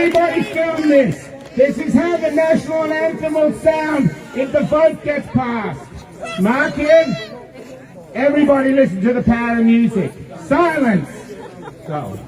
Everybody film this. This is how the national anthem will sound if the vote gets passed. Mark in. Everybody listen to the power of music. Silence. Go.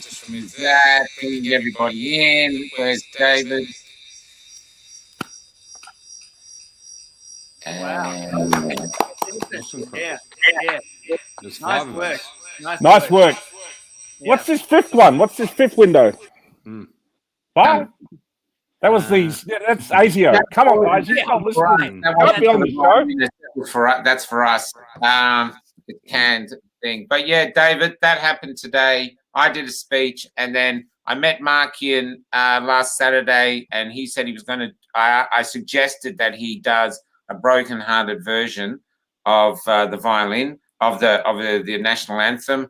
Just remove that, bringing everybody in. Where's David? Yeah. Nice work. Nice work. Yeah. What's this fifth one? What's this fifth window? Five? That was that's ASIO. Come on, guys. You're not listening. Don't be on the show. That's for us. The canned thing. But yeah, David, that happened today. I did a speech, and then I met Markian last Saturday, and he said he was going to. I suggested that he does a broken-hearted version of the violin of the national anthem,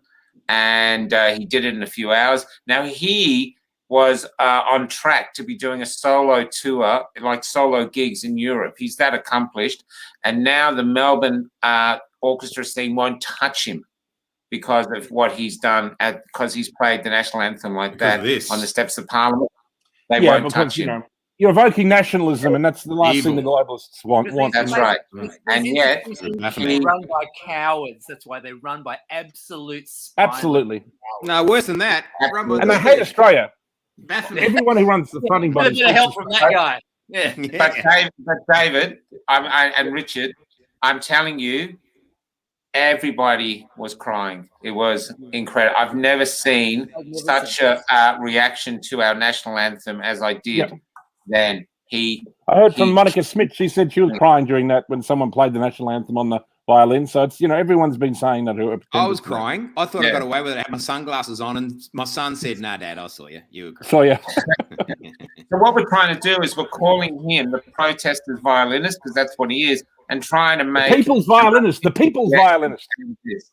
and he did it in a few hours. Now he was on track to be doing a solo tour, like solo gigs in Europe. He's that accomplished, and now the Melbourne orchestra scene won't touch him because of what he's done, because he's played the national anthem like that on the steps of Parliament. They won't touch him. You're evoking nationalism, and that's the last thing the globalists want. That's right. And yet, they run by cowards. That's why they run by absolute. Absolutely. No, worse than that. And they hate Australia. Everyone who runs the funding body. A bit of help from that guy. Yeah. But David, and Richard, I'm telling you, everybody was crying. It was incredible. I've never seen such a reaction to our national anthem as I did then. I heard from Monica Smith. She said she was crying during that when someone played the national anthem on the violin. So it's, everyone's been saying that. I was crying. I thought I got away with it. I had my sunglasses on, and my son said, "No, Dad, I saw you. You were crying." Saw you. So what we're trying to do is we're calling him the protesters' violinist, because that's what he is, and trying to make the people's violinist. The people's violinist.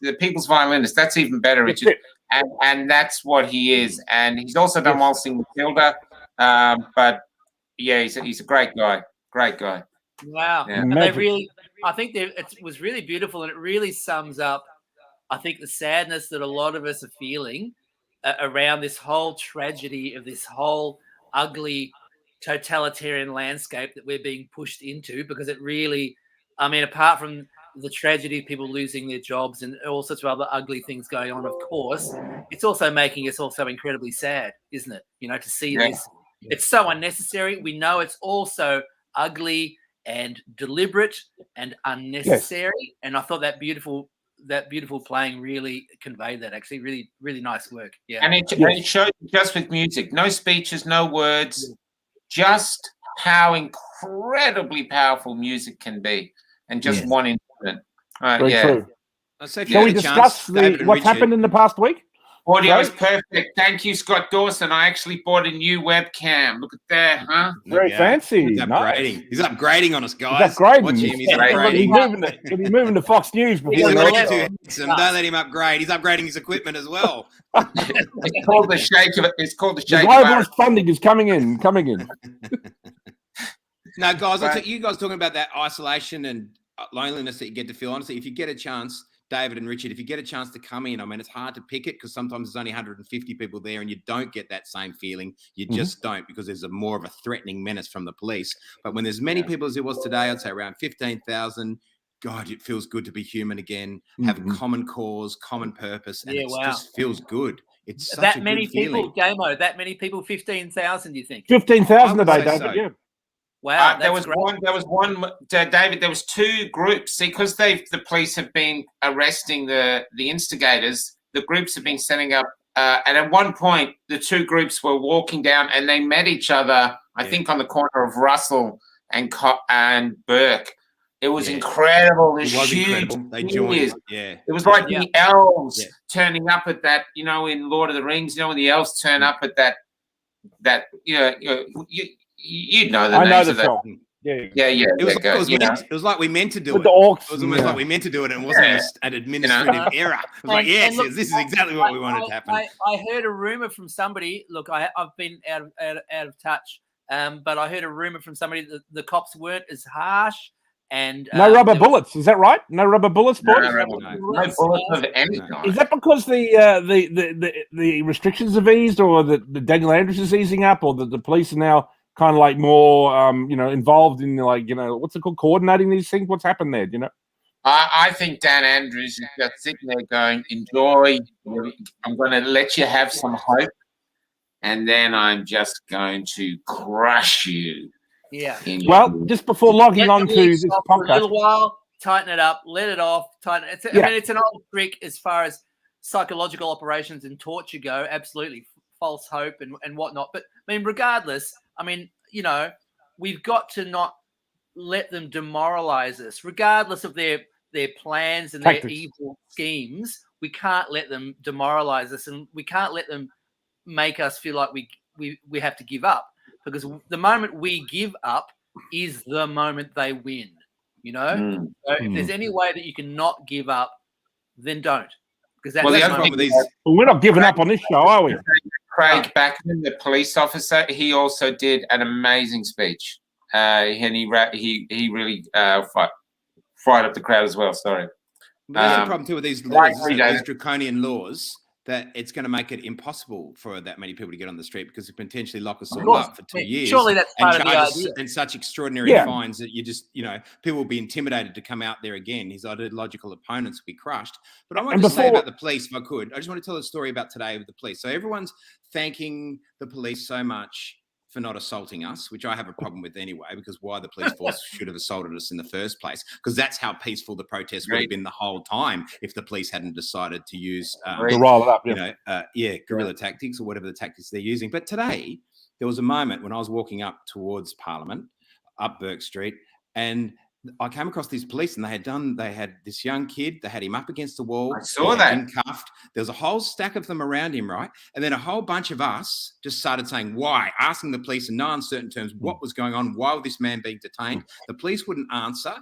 The people's violinist. That's even better, Richard. And that's what he is. And he's also done Waltzing Matilda. But yeah, he's a great guy. Great guy. Wow. Yeah. And they really, I think it was really beautiful, and it really sums up, I think, the sadness that a lot of us are feeling around this whole tragedy of this whole ugly totalitarian landscape that we're being pushed into, because it really, I mean, apart from the tragedy of people losing their jobs and all sorts of other ugly things going on, of course, it's also making us also incredibly sad, isn't it? To see this. It's so unnecessary. We know it's also ugly and deliberate and unnecessary. Yes. And I thought that beautiful playing really conveyed that. Actually, really, really nice work. Yeah. And it showed just with music, no speeches, no words, just how incredibly powerful music can be, and just one instrument. Very true. Shall we discuss what's happened in the past week? Audio is perfect. Thank you, Scott Dawson. I actually bought a new webcam. Look at that, huh? Very fancy. He's upgrading. Nice. He's upgrading on us, guys. He's upgrading. Watch him. He's He'll be upgrading. moving to Fox News before He's the already rest. too handsome. Don't let him upgrade. He's upgrading his equipment as well. It's called the shake of it. It's called the The shake of globalist funding is coming in. No, guys, you guys talking about that isolation and loneliness that you get to feel. Honestly, if you get a chance, David and Richard, if you get a chance to come in, I mean, it's hard to pick it because sometimes there's only 150 people there and you don't get that same feeling. You just don't, because there's more of a threatening menace from the police. But when there's many people as there was today, I'd say around 15,000, God, it feels good to be human again, have a common cause, common purpose, and it just feels good. It's such that a many good people, feeling. Gamo, that many people, 15,000, you think? 15,000 a day, say David. so. Yeah. Wow, there was one, David. There was two groups. See, because the police have been arresting the instigators. The groups have been setting up, and at one point, the two groups were walking down, and they met each other. I think on the corner of Russell and Burke. It was incredible. It was huge. Incredible. They joined. Yeah, it was like the elves turning up at that. You know, in Lord of the Rings. You know, when the elves turn up at that. You know the names of that. Yeah. It was like we meant to do with it. The orcs, it was almost like we meant to do it, and it wasn't an administrative error. It was like, yes, this is exactly what we wanted to happen. I heard a rumor from somebody. Look, I've been out of touch, but I heard a rumor from somebody that the cops weren't as harsh. And no rubber bullets, is that right? No rubber bullets, boys? No bullets of any kind. Is that because the restrictions have eased, or the Daniel Andrews is easing up, or the police are now kind of like more, involved in what's it called, coordinating these things? What's happened there? I think Dan Andrews is just sitting there going, "Enjoy. I'm going to let you have some hope, and then I'm just going to crush you." Yeah. Well, just before logging on to this podcast, for a little while, tighten it up, let it off, tighten it. I mean, it's an old trick as far as psychological operations and torture go. Absolutely, false hope and whatnot. But I mean, regardless, I mean, we've got to not let them demoralize us, regardless of their plans and their evil schemes. We can't let them demoralize us, and we can't let them make us feel like we have to give up. Because the moment we give up is the moment they win, So if there's any way that you can not give up, then don't. Because that's the other problem with these. Well, we're not giving up on this show, are we? Craig Backman, the police officer, he also did an amazing speech, and he really fired up the crowd as well. Sorry. But there's a problem too with these laws, these draconian laws. That it's going to make it impossible for that many people to get on the street because they potentially lock us all up for 2 years. Surely that's part of the idea. And such extraordinary fines that you just, people will be intimidated to come out there again. His ideological opponents will be crushed. But I want to say about the police, if I could. I just want to tell a story about today with the police. So everyone's thanking the police so much for not assaulting us, which I have a problem with anyway, because why the police force should have assaulted us in the first place, because that's how peaceful the protest would have been the whole time if the police hadn't decided to use, to rile it up, guerrilla tactics or whatever the tactics they're using. But today, there was a moment when I was walking up towards Parliament, up Burke Street, and I came across these police, and they had this young kid, they had him up against the wall. I saw that. Cuffed. There was a whole stack of them around him, right? And then a whole bunch of us just started saying, why? Asking the police in no uncertain terms what was going on, why was this man being detained? The police wouldn't answer.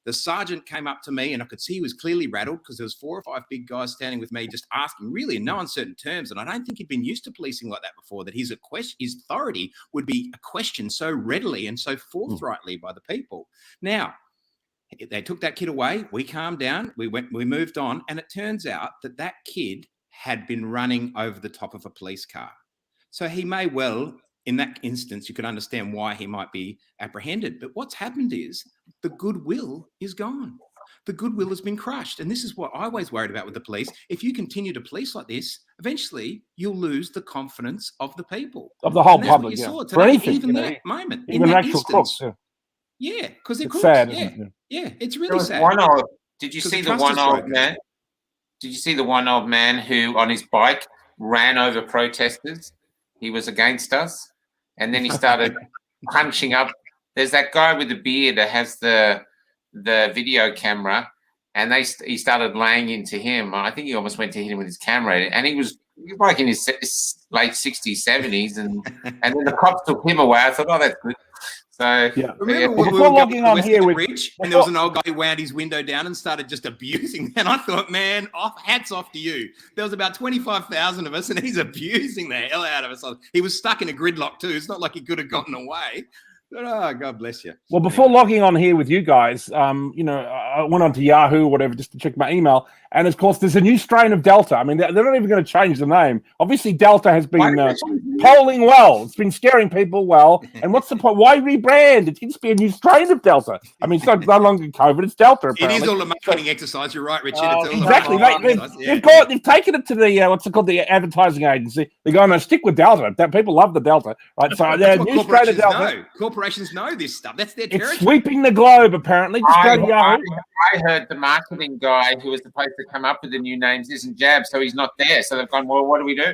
The sergeant came up to me, and I could see he was clearly rattled because there was 4 or 5 big guys standing with me just asking really in no uncertain terms. And I don't think he'd been used to policing like that before, that his authority would be questioned so readily and so forthrightly by the people. Now, they took that kid away. We calmed down. We moved on. And it turns out that kid had been running over the top of a police car. So he may well, in that instance, you could understand why he might be apprehended. But what's happened is the goodwill is gone. The goodwill has been crushed. And this is what I always worried about with the police. If you continue to police like this, eventually you'll lose the confidence of the people. Of the whole public, For anything, even that moment. Even in that actual instance. crooks, Yeah, because they're crooks. Sad, yeah, it's really sad. Did you see the one old man? Did you see the one old man who, on his bike, ran over protesters? He was against us, and then he started punching up. There's that guy with the beard that has the video camera, and he started laying into him. I think he almost went to hit him with his camera, and he was He's like in his late 60s, 70s, and then the cops took him away. I thought, oh, that's good. So remember when we were logging on here with Rich, and there was an old guy who wound his window down and started just abusing. And I thought, man, hats off to you. There was about 25,000 of us, and he's abusing the hell out of us. He was stuck in a gridlock too. It's not like he could have gotten away. But, oh, God bless you. Well, before logging on here with you guys, I went on to Yahoo or whatever just to check my email. And, of course, there's a new strain of Delta. I mean, they're not even going to change the name. Obviously, Delta has been polling well. It's been scaring people well. And what's the point? Why rebrand? It needs to be a new strain of Delta. I mean, it's not no longer COVID. It's Delta, apparently. It is all a marketing exercise. You're right, Richard. Exactly. They've taken it to the, what's it called, the advertising agency. They're going, no, stick with Delta. People love the Delta. Right? So, that's what new strain of Delta. Corporations know this stuff. That's their territory. It's sweeping the globe, apparently. Just go to Yahoo. I heard the marketing guy who was supposed to come up with the new names isn't Jab, so he's not there. So they've gone, well, what do we do?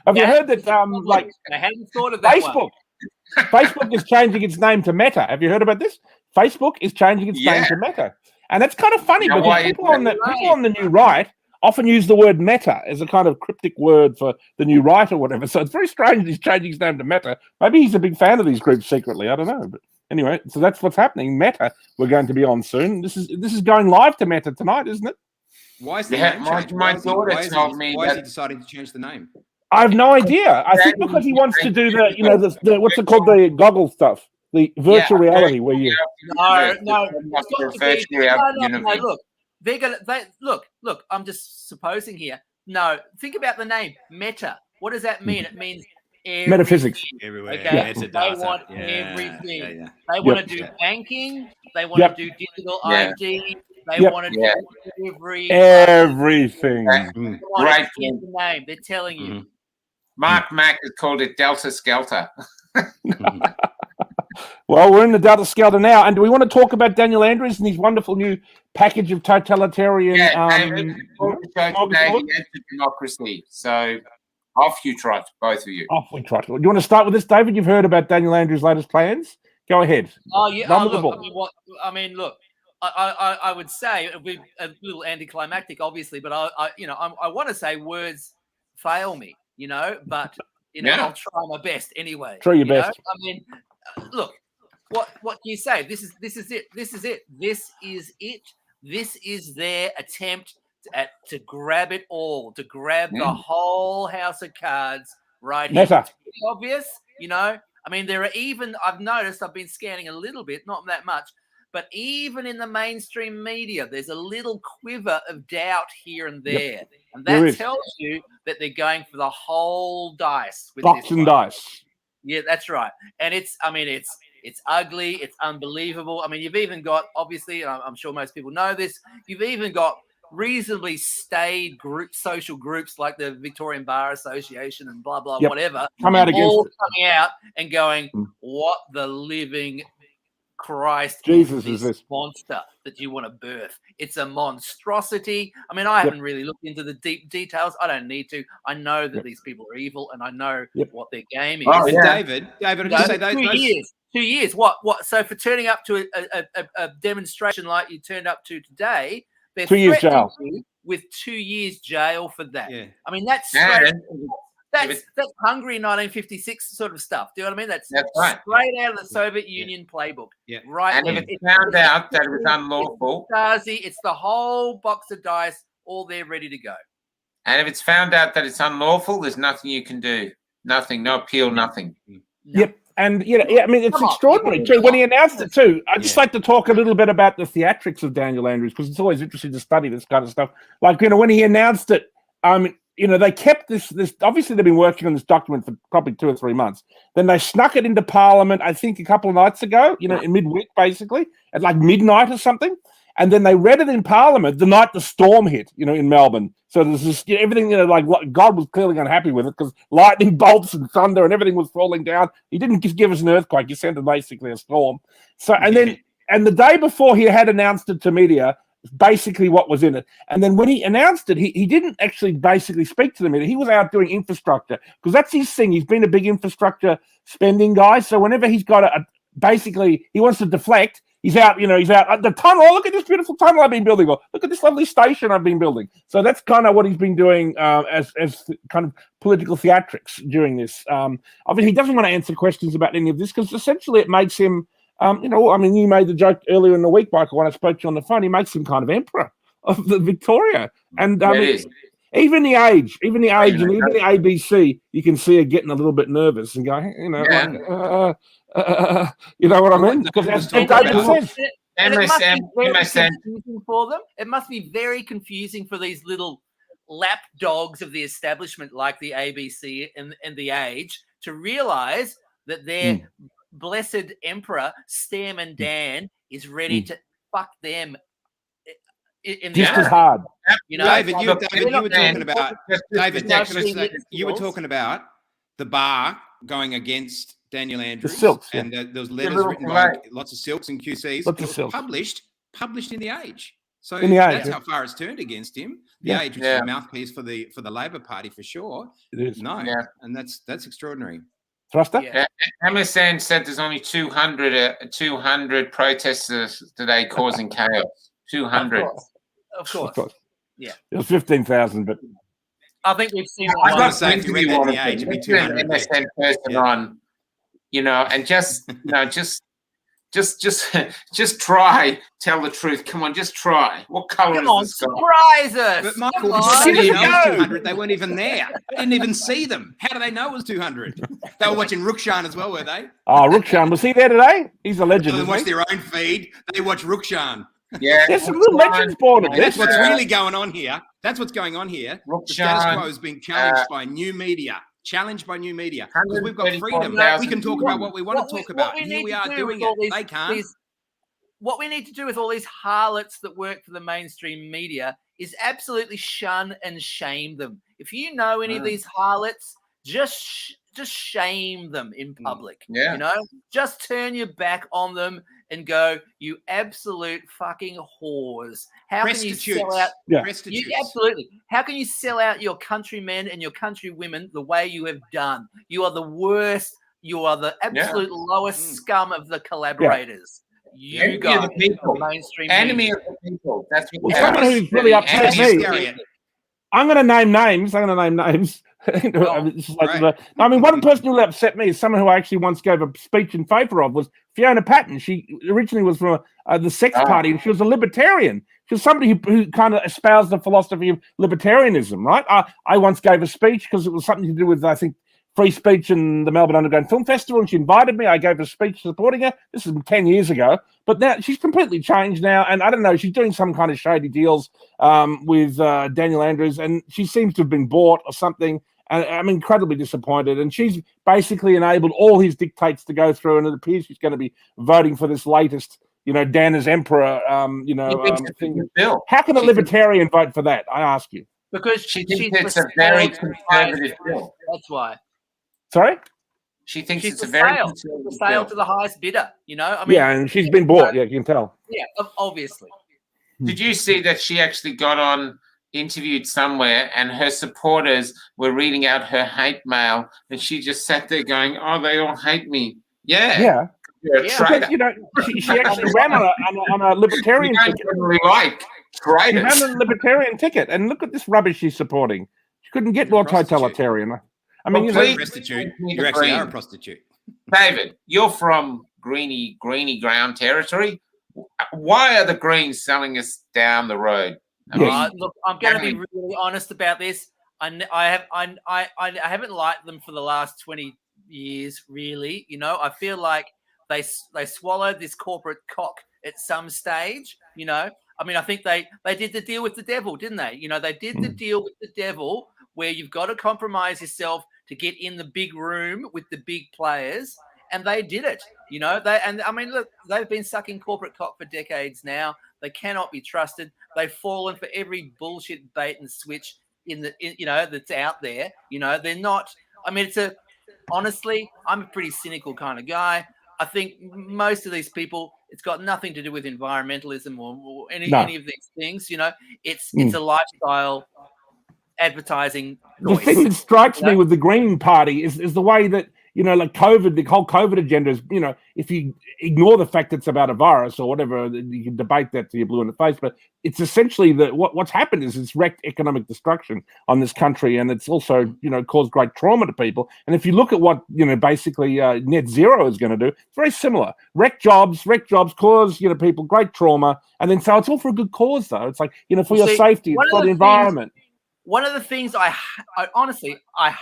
Have you heard that, I hadn't thought of that Facebook, Facebook is changing its name to Meta. Have you heard about this? Facebook is changing its name to Meta. And that's kind of funny because people on the new right often use the word meta as a kind of cryptic word for the new right or whatever. So it's very strange he's changing his name to Meta. Maybe he's a big fan of these groups secretly. I don't know. But anyway, so that's what's happening. Meta, we're going to be on soon. This is going live to Meta tonight, isn't it? Why is the name changed? My daughter told me why is he deciding to change the name? I have no idea. I think because he wants to do the what's it called, the goggle stuff, the virtual reality where you. No. Look, they're gonna. Look. I'm just supposing here. No, think about the name Meta. What does that mean? It means metaphysics. Everywhere. Okay, they want everything. Yeah. They want to do banking. They want to do digital ID. They want to do everything. Right. The name. They're telling you. Mark Mack has called it Delta Skelter. Well, we're in the Delta Skelter now, and do we want to talk about Daniel Andrews and his wonderful new package of totalitarian? Democracy. So off you trot, both of you. Off we trot. Do you want to start with this, David? You've heard about Daniel Andrews' latest plans. Go ahead. Oh yeah. Look. I would say we're a little anticlimactic, obviously, but I want to say words fail me, but I'll try my best anyway. Try your best. I mean, look, what can you say? This is it. This is their attempt to grab it all, to grab the whole house of cards right here. It's obvious, I mean, there are even, I've noticed, I've been scanning a little bit, not that much, but even in the mainstream media, there's a little quiver of doubt here and there. Yep. And that tells you that they're going for the whole dice. Box and dice. Yeah, that's right. And it's ugly. It's unbelievable. I mean, you've even got, obviously, and I'm sure most people know this, you've even got reasonably staid social groups like the Victorian Bar Association and blah, blah, whatever. Coming out and going, what the living Christ Jesus is this monster that you want to birth? It's a monstrosity. I mean, I haven't really looked into the deep details. I don't need to. I know that these people are evil, and I know what their game is. Oh, yeah. David, I just say 2 years. What? So for turning up to a demonstration like you turned up to today, they're 2 years jail with 2 years jail for that. Yeah. I mean, that's Hungary 1956 sort of stuff. Do you know what I mean? That's right. Straight out of the Soviet Union playbook. Yeah. Right. And if it's found out that it was unlawful, it's the whole box of dice, all there ready to go. And if it's found out that it's unlawful, there's nothing you can do. Nothing, no appeal, nothing. No. Yep. And I mean, it's extraordinary too. When he announced it too, I'd just like to talk a little bit about the theatrics of Daniel Andrews, because it's always interesting to study this kind of stuff. Like, when he announced it, they kept this. Obviously, they've been working on this document for probably 2 or 3 months. Then they snuck it into Parliament, I think, a couple of nights ago. In midweek, basically at like midnight or something. And then they read it in Parliament the night the storm hit. In Melbourne. So there's this everything. Like God was clearly unhappy with it because lightning bolts and thunder and everything was falling down. He didn't just give us an earthquake. He sent basically a storm. So and the day before he had announced it to media, basically what was in it. And then when he announced it, he didn't actually basically speak to the media. He was out doing infrastructure because that's his thing. He's been a big infrastructure spending guy. So whenever he's got basically he wants to deflect, He's out, he's out at the tunnel. Oh, look at this beautiful tunnel I've been building. Or, look at this lovely station I've been building. So that's kind of what he's been doing as kind of political theatrics during this. Obviously, he doesn't want to answer questions about any of this because essentially it makes him, you made the joke earlier in the week, Michael, when I spoke to you on the phone. He makes him kind of emperor of the Victoria. And even the age, and even the ABC, you can see her getting a little bit nervous and going, you know what I mean? Because as David says, MSN for them. It must be very confusing for these little lap dogs of the establishment, like the ABC and the Age, to realise that their blessed emperor, Stam and Dan, is ready to fuck them. Just as hard. David, you were talking about the bar going against Daniel Andrews, the silks, and there was letters written by lots of silks and QCs. Lots of silks. Published in the Age. So that's how far it's turned against him. The Age, which is a mouthpiece for the Labor Party for sure. It is. And that's extraordinary. Thruster? Yeah. MSN said there's only 200 protesters today causing chaos. 200. Of course. Yeah. It was 15,000, but I think we've seen. I've got to say, if you read that in the Age, it'd be 200. MSN person on, and just try, tell the truth. Come on, just try. What color is the sky? Surprise us! But Michael, they didn't know it was 200. They weren't even there. They didn't even see them. How do they know it was 200? They were watching Rukshan as well, were they? Oh, Rukshan, was he there today? He's a legend. They watch their own feed. They watch Rukshan. Yeah, there's some little legends born of That's this. what's really going on here. That's what's going on here. The status quo is being challenged by new media. Challenged by new media. Because we've got freedom. We can talk about what we want to talk about. Here we are doing it. They can't. What we need to do with all these harlots that work for the mainstream media is absolutely shun and shame them. If you know any of these harlots, just shame them in public. Just turn your back on them and go, you absolute fucking whores. How can you sell out? Absolutely. How can you sell out your countrymen and your countrywomen the way you have done? You are the worst. You are the absolute lowest scum of the collaborators. You guys, the mainstream enemy of the people. That's what someone who's really upset me. I'm going to name names. One person who upset me is someone who I actually once gave a speech in favour of was Fiona Patton. She originally was from the Sex Party, and she was a libertarian. She was somebody who kind of espoused the philosophy of libertarianism, right? I once gave a speech because it was something to do with, I think, free speech and the Melbourne Underground Film Festival, and she invited me. I gave a speech supporting her. This is 10 years ago. But now she's completely changed now, and I don't know, she's doing some kind of shady deals with Daniel Andrews, and she seems to have been bought or something. And I'm incredibly disappointed. And she's basically enabled all his dictates to go through, and it appears she's going to be voting for this latest, Dan as emperor, thing. How can a libertarian vote for that? I ask you. Because she thinks it's a very conservative bill. That's why. Sorry? She thinks she's it's a very sale to the highest bidder, and she's been bought, you can tell. Yeah, obviously. Did you see that she actually got on, interviewed somewhere, and her supporters were reading out her hate mail, and she just sat there going, "Oh, they all hate me." Yeah. You're a traitor. She actually ran on a libertarian ticket. Traitors. She ran on a libertarian ticket, and look at this rubbish she's supporting. She couldn't get more totalitarian. I mean, prostitute. You actually are a prostitute. David, you're from greeny ground territory. Why are the Greens selling us down the road? Look, I'm going to be really honest about this. I haven't liked them for the last 20 years, really. I feel like they swallowed this corporate cock at some stage. I think they did the deal with the devil, didn't they? They did the deal with the devil where you've got to compromise yourself to get in the big room with the big players, and they did it. Look, they've been sucking corporate cock for decades now. They cannot be trusted. They've fallen for every bullshit bait and switch that's out there. They're not. Honestly, I'm a pretty cynical kind of guy. I think most of these people, it's got nothing to do with environmentalism or any of these things. It's a lifestyle advertising choice. The thing that strikes me with the Green Party is the way that like COVID, the whole COVID agenda is, if you ignore the fact it's about a virus or whatever, you can debate that till you're blue in the face, but it's essentially that what's happened is it's wreaked economic destruction on this country, and it's also, caused great trauma to people. And if you look at what, basically net zero is going to do, it's very similar. Wreck jobs, cause, people great trauma, and then so it's all for a good cause, though. It's like, for your safety, for the environment. One of the things I honestly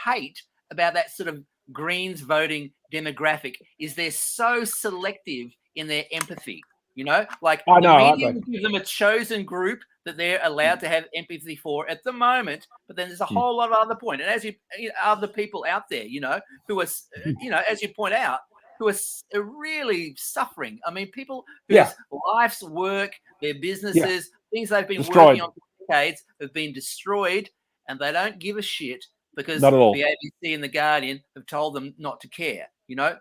hate about that sort of Greens voting demographic is they're so selective in their empathy. Like the media will give them a chosen group that they're allowed to have empathy for at the moment, but then there's a whole lot of other point. And as other people out there, who are, as you point out, who are really suffering. I mean, people whose life's work, their businesses, things they've been working on for decades have been destroyed, and they don't give a shit because the ABC and the Guardian have told them not to care.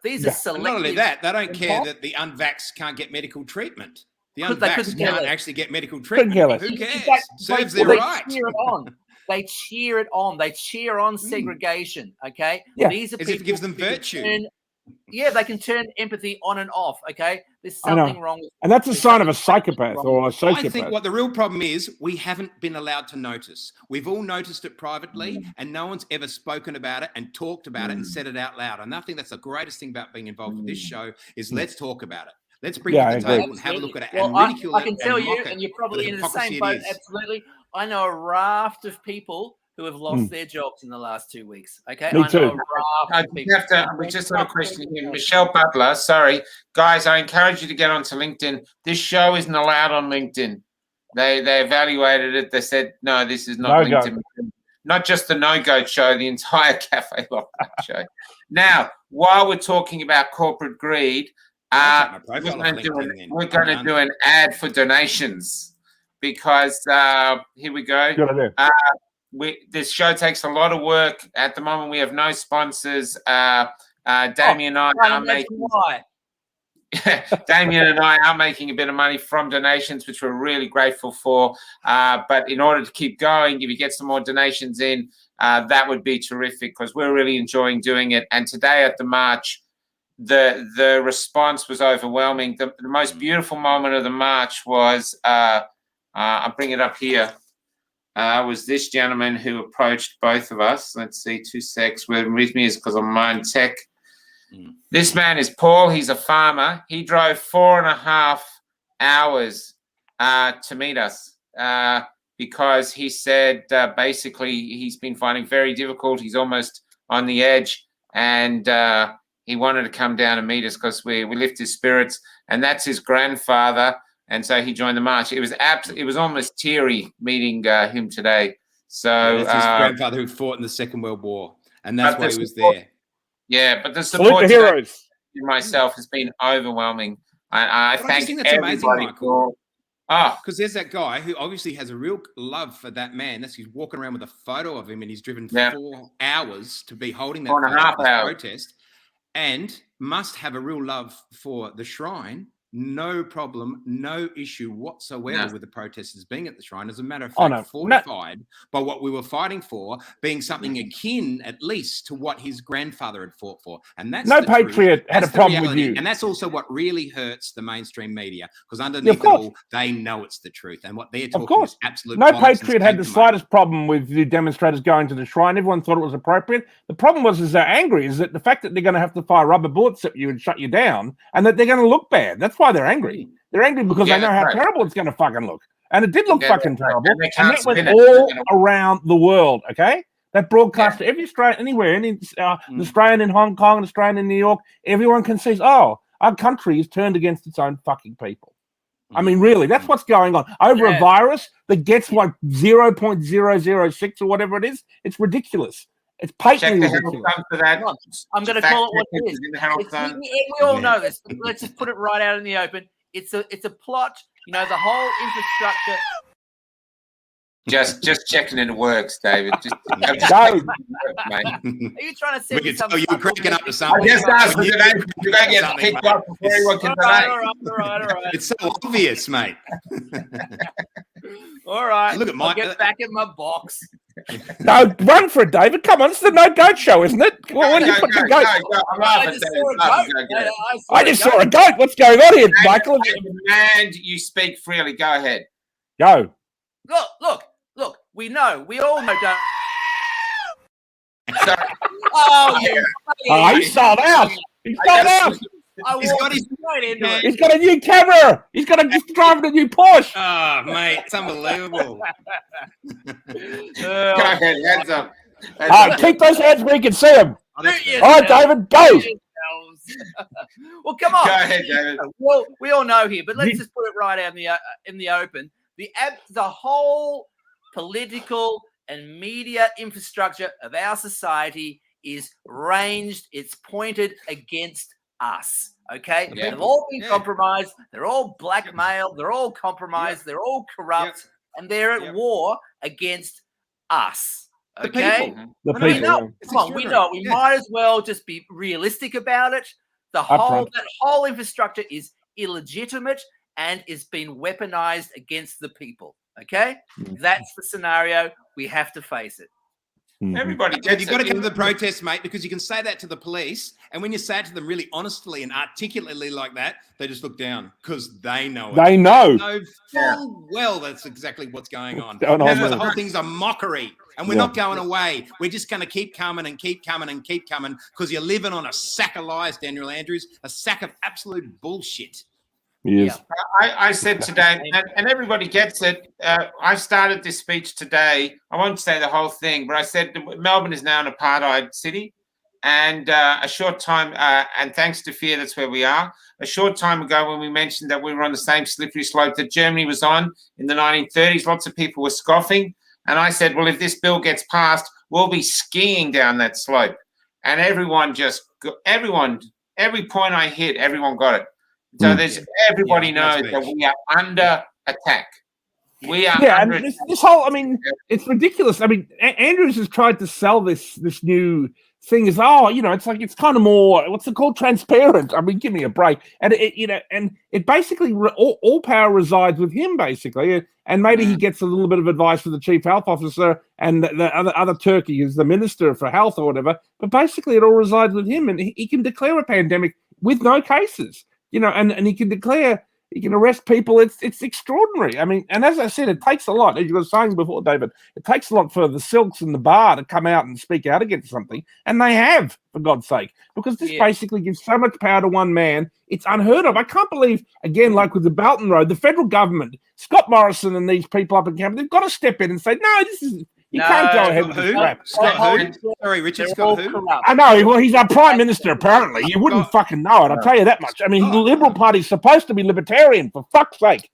These are selective. Not only that, they don't care that the unvaxxed can't get medical treatment. The unvaxxed can't actually get medical treatment. Who cares? Serves their right. Cheer it on. They cheer it on. They cheer on segregation. Okay. Yeah. These are as if it gives them virtue. They can turn empathy on and off. Okay. There's something wrong with and that's a sign of a psychopath or a sociopath. I think what the real problem is, we haven't been allowed to notice. We've all noticed it privately, and no one's ever spoken about it and talked about it and said it out loud. And I think that's the greatest thing about being involved with this show is let's talk about it. Let's bring it to the table and have a look at it and ridicule it. I can tell you, and you're probably in the same boat. Absolutely. I know a raft of people who have lost their jobs in the last 2 weeks. Okay, Me too. We just have a question here. Michelle Butler, sorry. Guys, I encourage you to get onto LinkedIn. This show isn't allowed on LinkedIn. They evaluated it. They said, no, this is not LinkedIn. Not just the No-Go show, the entire Cafe Lockdown show. Now, while we're talking about corporate greed, we're going to do an ad for donations because here we go. This show takes a lot of work. At the moment, we have no sponsors. Damien and I are making. Damien and I are making a bit of money from donations, which we're really grateful for. But in order to keep going, if you get some more donations in, that would be terrific because we're really enjoying doing it. And today at the march, the response was overwhelming. The most beautiful moment of the march was, I'll bring it up here. Was this gentleman who approached both of us. Let's see, 2 secs. With me is because I'm Mind Tech. This man is Paul. He's a farmer. He drove 4.5 hours to meet us because he said basically he's been finding very difficult. He's almost on the edge, and he wanted to come down and meet us because we lift his spirits, and that's his grandfather. And so he joined the march. It was almost teary meeting him today. So that's his grandfather who fought in the Second World War, and that's why he was there. Yeah, but the support to myself has been overwhelming. I thank everybody for. Because there's that guy who obviously has a real love for that man. He's walking around with a photo of him, and he's driven 4 hours to be holding that 4.5 hours protest, and must have a real love for the shrine. No problem, no issue whatsoever with the protesters being at the shrine. As a matter of fact, fortified by what we were fighting for, being something akin, at least, to what his grandfather had fought for. And that's no patriot had a problem with you. And that's also what really hurts the mainstream media, because underneath it all, they know it's the truth. And what they're talking is absolute. No patriot had the slightest problem with the demonstrators going to the shrine. Everyone thought it was appropriate. The problem was they're angry. Is that the fact that they're going to have to fire rubber bullets at you and shut you down, and that they're going to look bad. That's why they're angry. They're angry because they know how terrible it's going to fucking look. And it did look fucking terrible. And that went all around the world, okay? That broadcast to every Australian, anywhere, any Australian in Hong Kong, an Australian in New York, everyone can see, our country is turned against its own fucking people. I mean, really, that's what's going on. Over a virus that gets like 0.006 or whatever it is, it's ridiculous. It's patently ridiculous. I'm going to call it what it is. We all know this. Let's just put it right out in the open. It's a plot. The whole infrastructure. Just checking it works, David. Are you trying to say something? You're cranking up to something. I just asked you today. You're going to get kicked off before everyone can donate. All right. It's so obvious, mate. All right. Look at I'll get back in my box. No, run for it, David. Come on, it's the No Goat Show, isn't it? What do you put your goat? I'm laughing. I just saw a goat. What's going on here, Michael? And you speak freely. Go ahead. Go. Look. We all know. Sorry. Oh, yeah. Oh, he sold out. He sold out. He's got a new camera. He's driving a new Porsche. Oh, mate, it's unbelievable. Go ahead, hands up. All right, keep those hands where you can see them. All right, David, go. Well, come on. Go ahead, David. Well, we all know here, but let's just put it right out in the open. The whole political and media infrastructure of our society is ranged. It's pointed against us. Okay, they've all been compromised. They're all blackmailed. They're all compromised. They're all corrupt, and they're at war against us. Okay, the people. We know. Come on, we know. We might as well just be realistic about it. That whole infrastructure is illegitimate and is being weaponized against the people. Okay, that's the scenario. We have to face it. Everybody, you've got to come to the protest, mate, because you can say that to the police, and when you say it to them really honestly and articulately like that, they just look down because they know it. They know. Full well that's exactly what's going on. The whole thing's a mockery, and we're not going away. We're just going to keep coming and keep coming and keep coming because you're living on a sack of lies, Daniel Andrews, a sack of absolute bullshit. Yes. I said today, and everybody gets it. I started this speech today. I won't say the whole thing, but I said Melbourne is now an apartheid city. And a short time, and thanks to fear, that's where we are. A short time ago, when we mentioned that we were on the same slippery slope that Germany was on in the 1930s, lots of people were scoffing. And I said, well, if this bill gets passed, we'll be skiing down that slope. And every point I hit, everyone got it. So everybody knows that we are under attack. We are under and this whole, it's ridiculous. Andrews has tried to sell this new thing as, it's kind of more, what's it called? Transparent. Give me a break. And it basically, all power resides with him, basically. And maybe he gets a little bit of advice from the chief health officer and the other turkey is the minister for health or whatever. But basically it all resides with him. And he can declare a pandemic with no cases. And he can arrest people. It's extraordinary. And as I said, it takes a lot. As you were saying before, David, it takes a lot for the Silks and the Bar to come out and speak out against something. And they have, for God's sake, because this basically gives so much power to one man. It's unheard of. I can't believe, again, like with the Belton Road, the federal government, Scott Morrison and these people up in Canberra, they've got to step in and say, no, this is... You can't go ahead with this crap. Scott who? Sorry, Richard, Scott who? I know. Well, he's our prime minister, apparently. You wouldn't fucking know it. I'll tell you that much. The Liberal Party's supposed to be libertarian, for fuck's sake.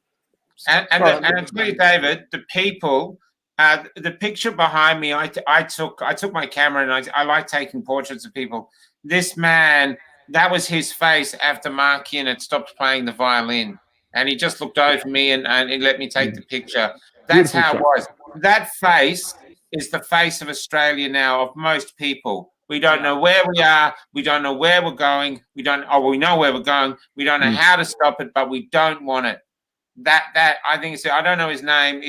And I'll tell you, David, the people, the picture behind me, I took my camera and I like taking portraits of people. This man, that was his face after Mark Ian had stopped playing the violin. And he just looked over me and he let me take the picture. That's how it was. That face is the face of Australia now, of most people. We don't know where we are. We don't know where we're going. We know where we're going. We don't know how to stop it, but we don't want it. That I think I don't know his name.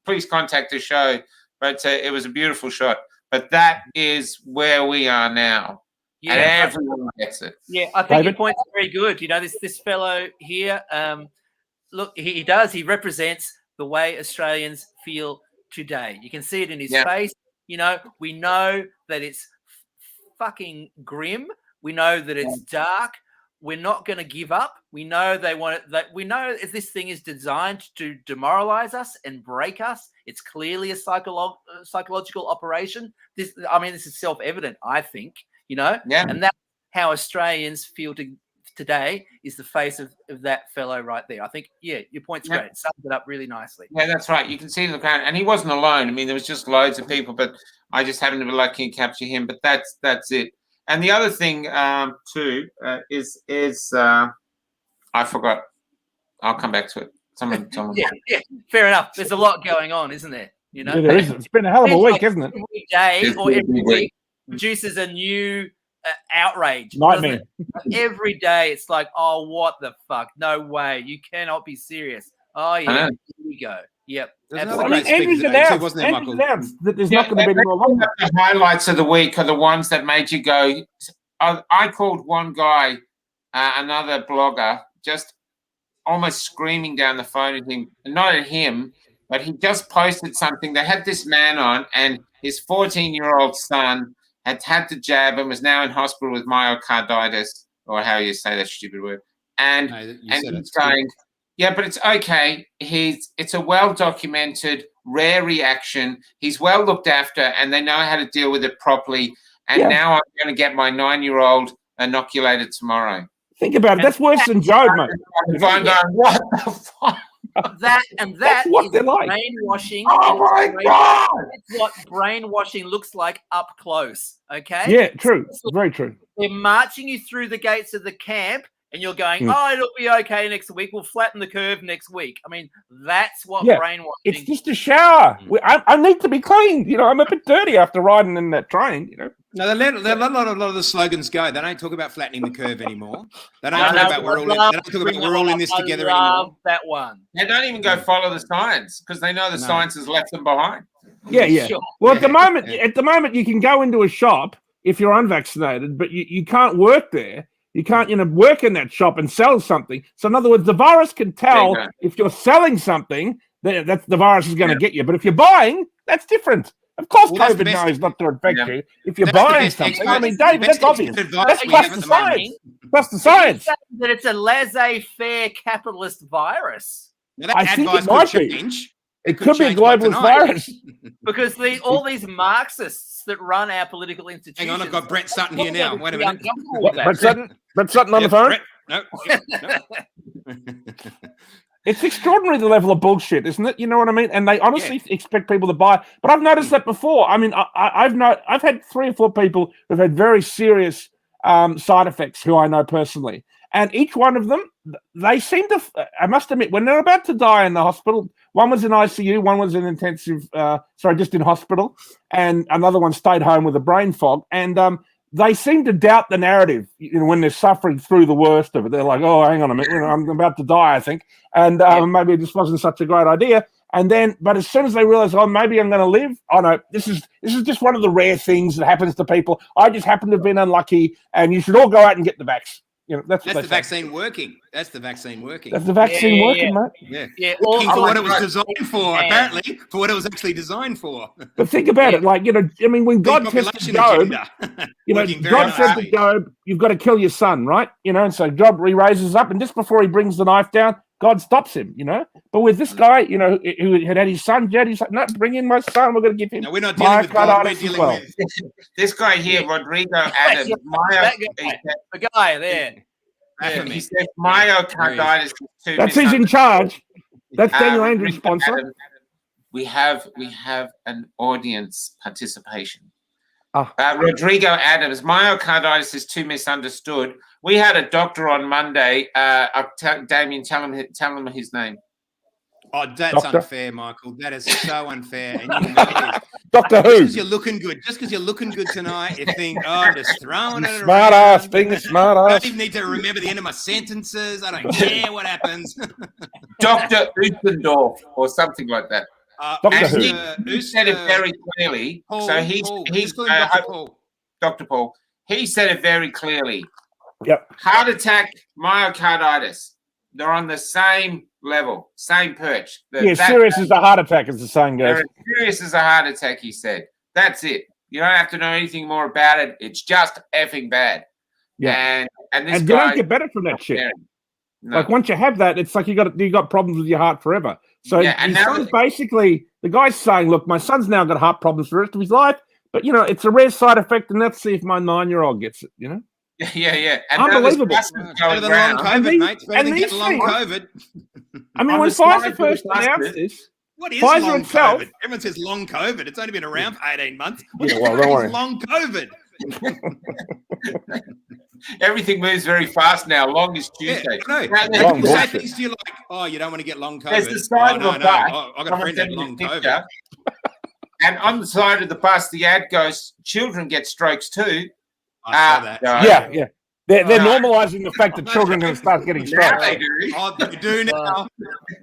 Please contact the show. But it was a beautiful shot. But that is where we are now. Yeah, and everyone gets it. Yeah, I think your point's very good. This fellow here, look, he does. He represents the way Australians feel today. You can see it in his face. We know that it's fucking grim. We know that it's dark. We're not going to give up. We know they want it. That we know if this thing is designed to demoralize us and break us. It's clearly a psychological operation. This is self-evident, I think. And that's how Australians feel today is the face of that fellow right there. I think, your point's great. It sums it up really nicely. Yeah, that's right. You can see the crowd, and he wasn't alone. There was just loads of people, but I just happened to be lucky to capture him. But that's it. And the other thing too is I forgot. I'll come back to it. Someone. Yeah, fair enough. There's a lot going on, isn't there? Yeah, there is. It's been a hell of a week, isn't it? Every day or every week produces a new outrage. Nightmare. Every day it's like, oh, what the fuck? No way. You cannot be serious. Oh, yeah. Here we go. Yep. There's Absolutely. another great Andrew's speaker today too, announced, wasn't there, Andrew's Michael? announced that there's not going to be any more lockdown. The highlights of the week are the ones that made you go. I called one guy, another blogger, just almost screaming down the phone at him, not at him, but he just posted something. They had this man on, and his 14-year-old son had to jab and was now in hospital with myocarditis, or how you say that stupid word. And he's saying, yeah, but it's okay. It's a well-documented, rare reaction. He's well looked after, and they know how to deal with it properly. And now I'm going to get my 9-year-old inoculated tomorrow. Think about it. That's worse than Job, mate. I'm going, what the fuck? That That's what is they're like. brainwashing. Oh my God! It's what brainwashing looks like up close. Okay. Yeah, true. Very true. They're marching you through the gates of the camp, and you're going, "Oh, it'll be okay next week. We'll flatten the curve next week." I mean, that's what brainwashing. It's just a shower. I need to be cleaned. You know, I'm a bit dirty after riding in that train. You know. No, they let a lot of the slogans go. They don't talk about flattening the curve anymore. They don't talk about we're all in this together anymore. That one. They don't even go follow the science because they know the science has left them behind. Yeah. Sure. Well, at the moment, you can go into a shop if you're unvaccinated, but you can't work there. You can't, work in that shop and sell something. So, in other words, the virus can tell if you're selling something, that's the virus is going to get you. But if you're buying, that's different. Of course, COVID knows not to infect you. If you're buying something, I mean, David, that's obvious. That's plus the science. Plus the science. That it's a laissez-faire capitalist virus. I think it might be. It could be a globalist virus. Because all these Marxists that run our political institutions. Hang on, I've got Brett Sutton here now. Wait a minute. Brett Sutton on the phone? No. It's extraordinary the level of bullshit, isn't it? You know what I mean? And they honestly expect people to buy. But I've noticed that before. I mean, I've had 3 or 4 people who've had very serious side effects who I know personally. And each one of them, they seem to, I must admit, when they're about to die in the hospital, one was in ICU, one was in just in hospital, and another one stayed home with a brain fog. And they seem to doubt the narrative, when they're suffering through the worst of it. They're like, oh, hang on a minute, I'm about to die, I think. And maybe this wasn't such a great idea. And then, but as soon as they realize, oh, maybe I'm going to live, oh no, this is just one of the rare things that happens to people. I just happen to have been unlucky, and you should all go out and get the vax. That's the vaccine working. That's the vaccine working. That's the vaccine working, mate. Yeah. Working for what it was designed for, apparently, for what it was actually designed for. But think about it, when God tested Job, God said to Job, "You've got to kill your son," right? And so Job raises up, and just before he brings the knife down, God stops him. But with this guy, who had his son dead, he's like, "No, bring in my son. We're going to give him." No, we're not dealing with God. We're dealing with this guy here, Rodrigo Adams. The guy there. He says myocarditis. That's who's in charge. That's Daniel Andrews' sponsor. Adams, we have an audience participation. Rodrigo Adams, myocarditis is too misunderstood. We had a doctor on Monday. Damien, tell him his name. Oh, that's unfair, Michael. That is so unfair. And Doctor Who. Just because you're looking good. Just because you're looking good tonight, you think, I'm just throwing it smart around. ass, being a smart ass. I don't even need to remember the end of my sentences. I don't care what happens. Dr. Utzendorf or something like that. Doctor He said it very clearly. Paul, so he's Dr. Paul. He said it very clearly. Yep. Heart attack, myocarditis. They're on the same level, same perch. Serious as a heart attack, as the saying goes. They're as serious as a heart attack, he said. That's it. You don't have to know anything more about it. It's just effing bad. Yeah. And you don't get better from that shit. No. Like once you have that, it's like you got problems with your heart forever. So his son's basically, the guy's saying, look, my son's now got heart problems for the rest of his life, but it's a rare side effect, and let's see if my 9-year-old gets it, Yeah. And unbelievable. Better than long COVID, mate. Better than getting long COVID. I mean, when Pfizer first announced this, what is Pfizer long itself, COVID? Everyone says long COVID. It's only been around for 18 months. What don't worry. is long COVID? Everything moves very fast now. Long is Tuesday. People say things to you like, oh, you don't want to get long COVID. There's the side of a bus. I've got a friend that long COVID. And on the side of the bus, the ad goes, children get strokes too. I saw that. Yeah. They're normalising the fact that children are going to start getting strokes. They do. Oh, they do now.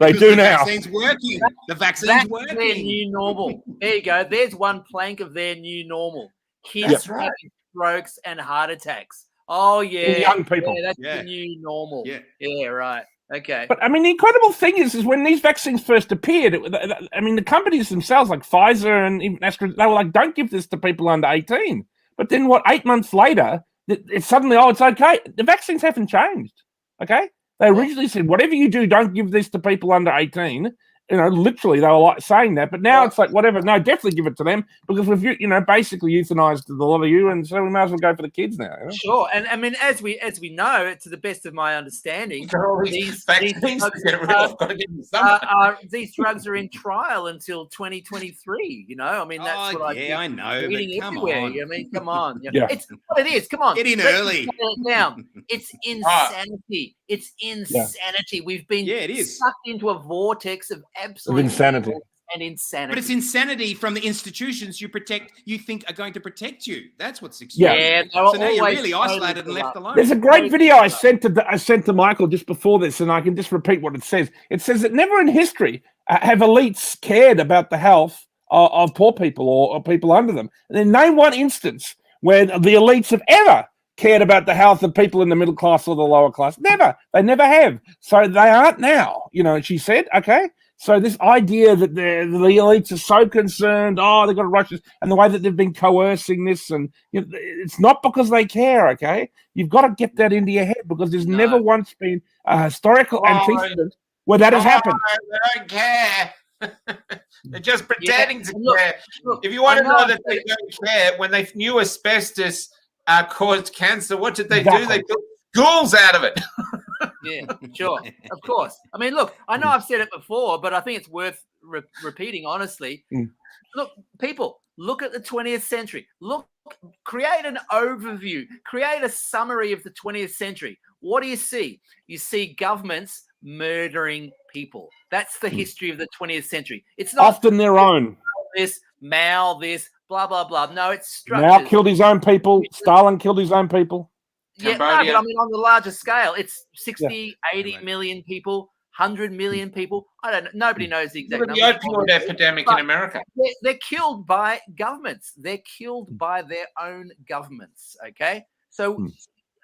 They do now. The vaccine's working. The vaccine's That's working. their new normal. There you go. There's one plank of their new normal. Kids having strokes and heart attacks. Oh, yeah. In young people. Yeah, that's the new normal. Yeah, right. Okay. But, I mean, the incredible thing is when these vaccines first appeared, the companies themselves, like Pfizer and even Astra, they were like, don't give this to people under 18. But then, 8 months later, it's suddenly, it's okay. The vaccines haven't changed, okay? They originally said, whatever you do, don't give this to people under 18. Literally, they were like saying that. But now it's like, whatever. No, definitely give it to them because we've, basically euthanized a lot of you, and so we might as well go for the kids now. Sure. And I mean, as we know, to the best of my understanding, these drugs are in trial until 2023. I mean, that's what I know. Reading come everywhere. on. I mean, come on. Yeah. It's what it is. Come on. Get in early. Now, it's insanity. It's insanity. We've been sucked into a vortex of absolute insanity. And insanity. But it's insanity from the institutions you think are going to protect you. That's what's exciting. Yeah, so now you're really isolated and left alone. There's a great video I sent to Michael just before this, and I can just repeat what it says. It says that never in history have elites cared about the health of poor people or people under them. And then name one instance where the elites have ever cared about the health of people in the middle class or the lower class. Never. They never have. So they aren't now, she said, okay? So this idea that the elites are so concerned, they've got to rush this, and the way that they've been coercing this, and it's not because they care, okay? You've got to get that into your head because there's never once been a historical antecedent where that has happened. They don't care. They're just pretending to care. Look, if you want to know that they don't care, when they knew asbestos caused cancer, what did they do? They took ghouls out of it. Yeah, sure. Of course. I mean, look, I know I've said it before, but I think it's worth repeating honestly. Look, people, look at the 20th century. Create an overview. Create a summary of the 20th century. What do you see? You see governments murdering people. That's the history of the 20th century. It's not often their own. Mao, blah, blah, blah. No, it's structures. Mao killed his own people. Stalin killed his own people. Yeah, no, but I mean, on the larger scale, it's 60, 80 million people, 100 million people. I don't know. Nobody knows the exact number. The opioid epidemic in America. They're killed by governments. They're killed by their own governments, okay? So,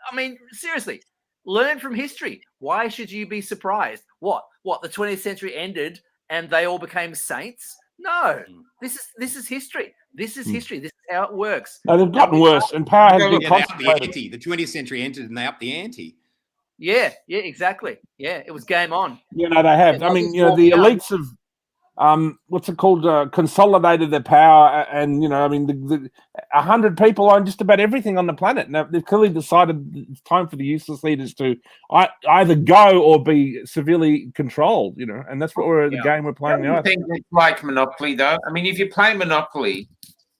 I mean, seriously, learn from history. Why should you be surprised? What, the 20th century ended and they all became saints? No, this is history. This is history. This is how it works. No, they've gotten worse, and power has been concentrated. The 20th century entered, and they upped the ante. Yeah, exactly. Yeah, it was game on. They have. I mean, the elites have, what's it called, consolidated their power, and 100 people own just about everything on the planet. Now they've clearly decided it's time for the useless leaders to either go or be severely controlled. And that's what the game we're playing now. I think it's like Monopoly, though. I mean, if you play Monopoly,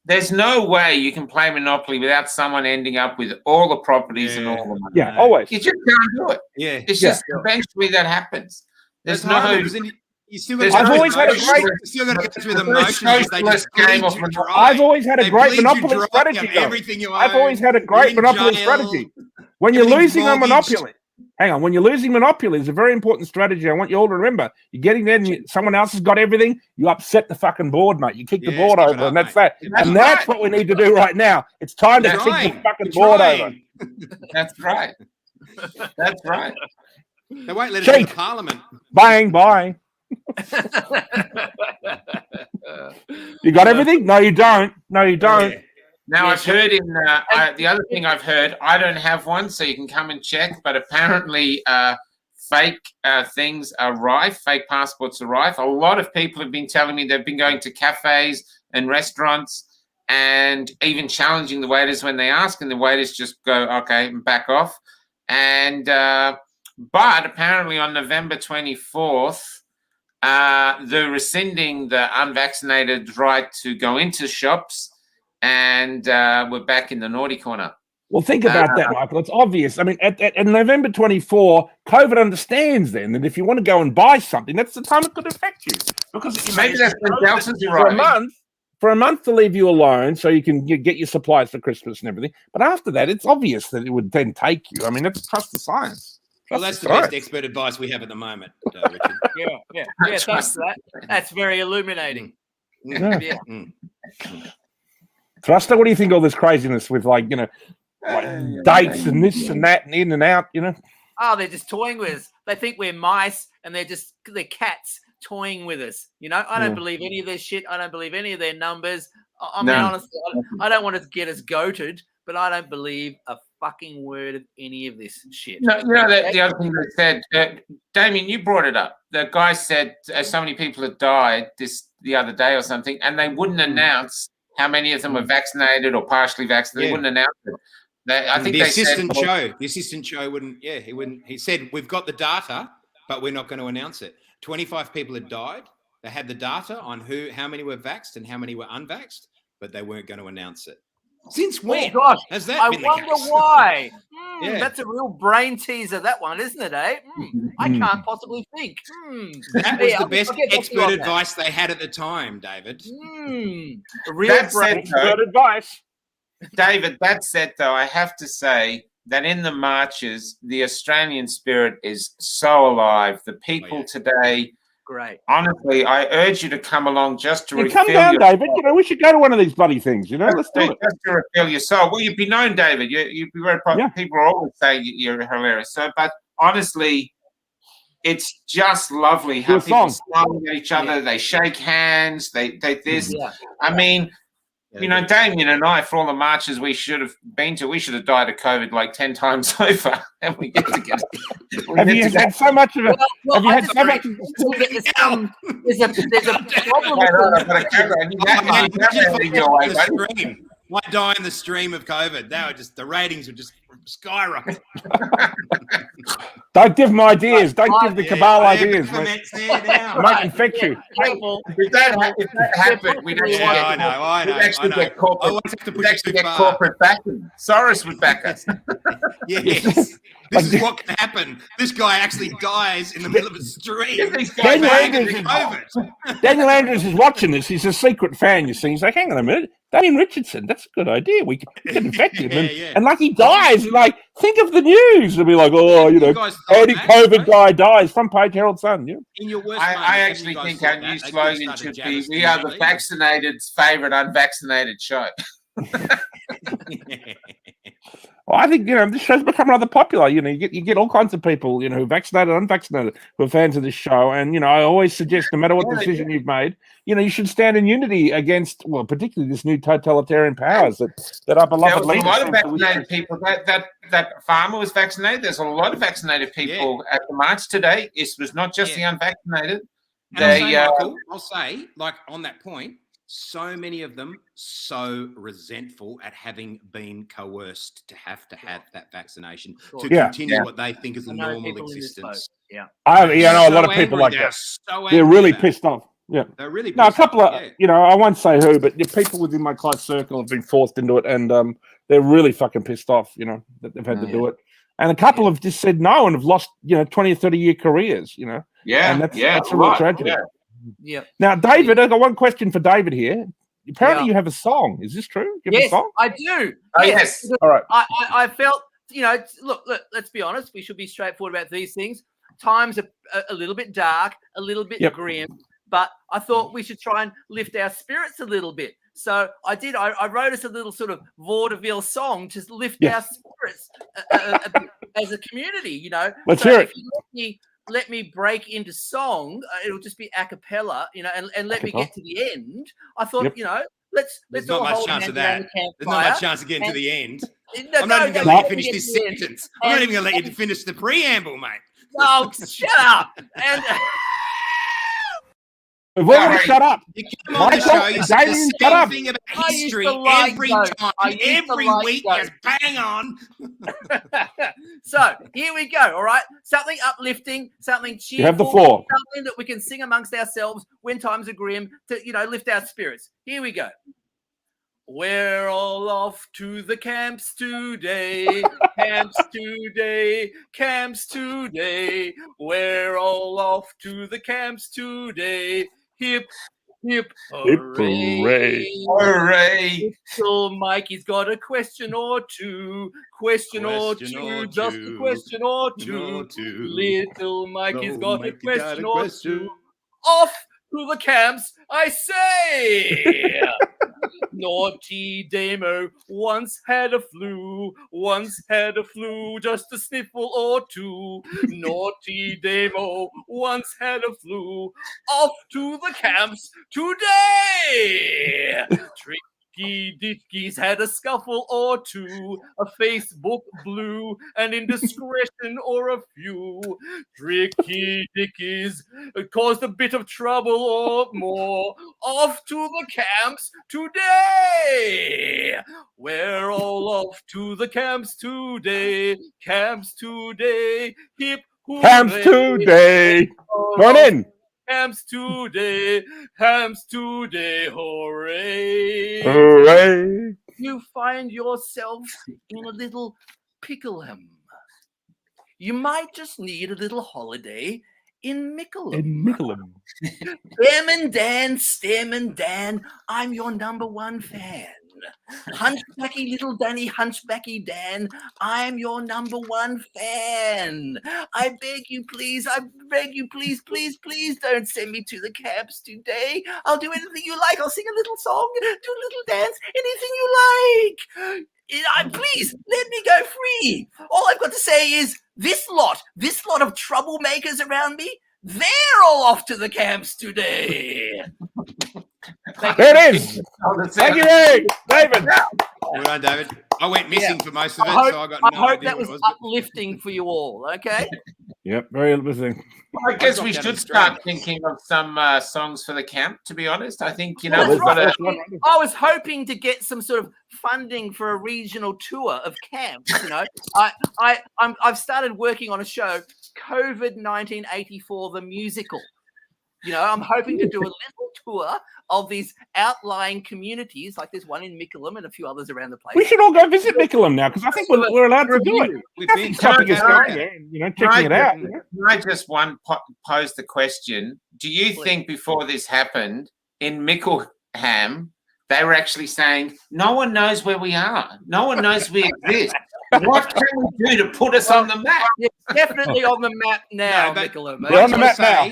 there's no way you can play Monopoly without someone ending up with all the properties and all the money. Yeah, always. You just can't do it. Yeah, it's just eventually that happens. There's no. You still got I've always had a great. Still got to go through the motions. I've always had a great Monopoly strategy. I've always had a great Monopoly strategy. When you're losing a Monopoly, hang on. When you're losing Monopoly, it's a very important strategy. I want you all to remember. You're getting there, and someone else has got everything. You upset the fucking board, mate. You kick the board over, and that's that. And that's what we need to do right now. It's time to kick the fucking board over. That's right. That's right. They won't let it into Parliament. Bang, bang. You got everything? No, you don't. No, you don't. Yeah. Now, I've heard the other thing I've heard, I don't have one, so you can come and check, but apparently fake things are rife, fake passports are rife. A lot of people have been telling me they've been going to cafes and restaurants and even challenging the waiters when they ask, and the waiters just go, okay, and back off. And but apparently on November 24th, they're rescinding the unvaccinated right to go into shops, and we're back in the naughty corner. Well, think about that, Michael. It's obvious. I mean, at November 24, COVID understands then that if you want to go and buy something, that's the time it could affect you. Because maybe that's when Delta's for a month, for a month to leave you alone so you can get your supplies for Christmas and everything. But after that, it's obvious that it would then take you. I mean, that's trust the science. Well, that's the best expert advice we have at the moment, Richard. Yeah. Thanks for that. That's very illuminating. Yeah. Thruster, what do you think of all this craziness with dates and this and that and in and out, Oh, they're just toying with us. They think we're mice and they're cats toying with us. I don't believe any of their shit. I don't believe any of their numbers. I mean, honestly, I don't want to get us goated, but I don't believe a fucking word of any of this shit. No, the other thing they said, Damien, you brought it up. The guy said so many people had died the other day or something, and they wouldn't announce how many of them were vaccinated or partially vaccinated. They wouldn't announce it. I think the assistant show wouldn't. Yeah, he wouldn't. He said, "We've got the data, but we're not going to announce it." 25 people had died. They had the data on how many were vaxxed and how many were unvaxxed, but they weren't going to announce it. Since when? Oh gosh, has that been the case? I wonder why. That's a real brain teaser, that one, isn't it, eh? I can't possibly think. That was the best expert advice they had at the time, David. Real brain expert advice. David, that said, though, I have to say that in the marches, the Australian spirit is so alive. The people today... Great. Honestly, I urge you to come along just to refill come down, David. We should go to one of these bloody things. Let's do it. Just to refill your soul. Well, you'd be known, David. You'd be very popular. People are always saying you're hilarious. So, but honestly, it's just lovely how people smile at each other. They shake hands. They this. Yeah. I mean, Damien and I, for all the marches we should have been to, we should have died of COVID like 10 times over. And we get together. Have you had so much of it? Have you had so much? There's a problem. Might die in the stream of COVID. The ratings would just skyrocket. Don't give them ideas. Don't give the cabal ideas. Might infect you. If that happened, we'd actually get corporate backing. Soros would back us. Yes. This is what can happen. This guy actually dies in the middle of a stream. Daniel Andrews is watching this. He's a secret fan, you see. He's like, hang on a minute. Damien Richardson, that's a good idea. We can infect him. And like he dies, like, think of the news. It'll be like, anti-COVID guy dies. Front page Herald Sun. Yeah. In your worst I actually think our new slogan should be, we are the vaccinated's favourite unvaccinated show. Well, I think this show's become rather popular. You get all kinds of people, vaccinated, unvaccinated, who are fans of this show. And I always suggest, no matter what decision you've made, you should stand in unity against, well, particularly this new totalitarian powers that our beloved leaders. There was a lot of vaccinated people. That farmer was vaccinated. There's a lot of vaccinated people at the march today. It was not just the unvaccinated. Michael, I'll say, like on that point. So many of them so resentful at having been coerced to have that vaccination to continue what they think is a normal existence. I know a lot of people like that. They're really pissed off. Yeah, they're really pissed off. A couple of I won't say who, but people within my close circle have been forced into it, and they're really fucking pissed off. That they've had to do it, and a couple have just said no and have lost 20 or 30 year careers. And that's a real tragedy. Yeah. Now, David, I've got one question for David here. Apparently, you have a song. Is this true? You have a song? I do. Yes. All right. I felt, look, let's be honest. We should be straightforward about these things. Times are a little bit dark, a little bit grim, but I thought we should try and lift our spirits a little bit. So I did. I wrote us a little sort of vaudeville song to lift our spirits as a community. Let's hear it. Let me break into song. It'll just be a cappella, and let me get to the end. I thought, let's all hold hands around the campfire. There's not much chance of getting to the end. I'm not even going to let you finish this sentence. I'm not even going to let you finish the preamble, mate. Oh, shut up! And we've already shut up. You come on the show, you say the same thing about history every time, every week. Just bang on. So here we go. All right, something uplifting, something cheerful. You have the floor. Something that we can sing amongst ourselves when times are grim to lift our spirits. Here we go. We're all off to the camps today, camps today, camps today. We're all off to the camps today. Hip, Hip hooray. Hooray! Little Mikey's got a question or two. Question or Question two. or Just a two. question or two. Or two. Little Mikey's Little got a Mikey got question a or question. two. Off to the camps, I say. Naughty Damo once had a flu, just a sniffle or two. Naughty Damo once had a flu, off to the camps today. Tricky Dickies had a scuffle or two, a Facebook blue, an indiscretion or a few. Tricky Dickies caused a bit of trouble or more, off to the camps today. We're all off to the camps today, hip hooray. Camps today. Run in. Camps today, hooray. Hooray. You find yourself in a little picklehem. You might just need a little holiday in Mickleham. In Mickleham. Stem and Dan, I'm your number one fan. Hunchbacky little Danny, Hunchbacky Dan, I'm your number one fan. I beg you, please, please don't send me to the camps today. I'll do anything you like. I'll sing a little song, do a little dance, anything you like. Please, let me go free. All I've got to say is this lot of troublemakers around me, they're all off to the camps today. There it is. Thank you, David. Well done, David. I went missing for most of it, so I got no I hope idea that what was it was. uplifting for you all, okay? Yep, very uplifting. I guess we dropped out should of start Australia. thinking of some songs for the camp, to be honest. I think, you know, Well, we've got that's to. right. I was hoping to get some sort of funding for a regional tour of camps. You know, I've started working on a show, COVID 1984, the musical. You know, I'm hoping to do a little tour of these outlying communities, like there's one in Mickleham and a few others around the place. We should all go visit Mickleham now because I think we're allowed to do it. We've Nothing been stopping us Can I- going there and, checking it out. Can I just pose the question? Do you think before this happened in Mickleham, they were actually saying, no one knows where we are. No one knows we exist. What can we do to put us on the map? Yeah, definitely on the map now, No, but- Mickleham. We're on the Can map now.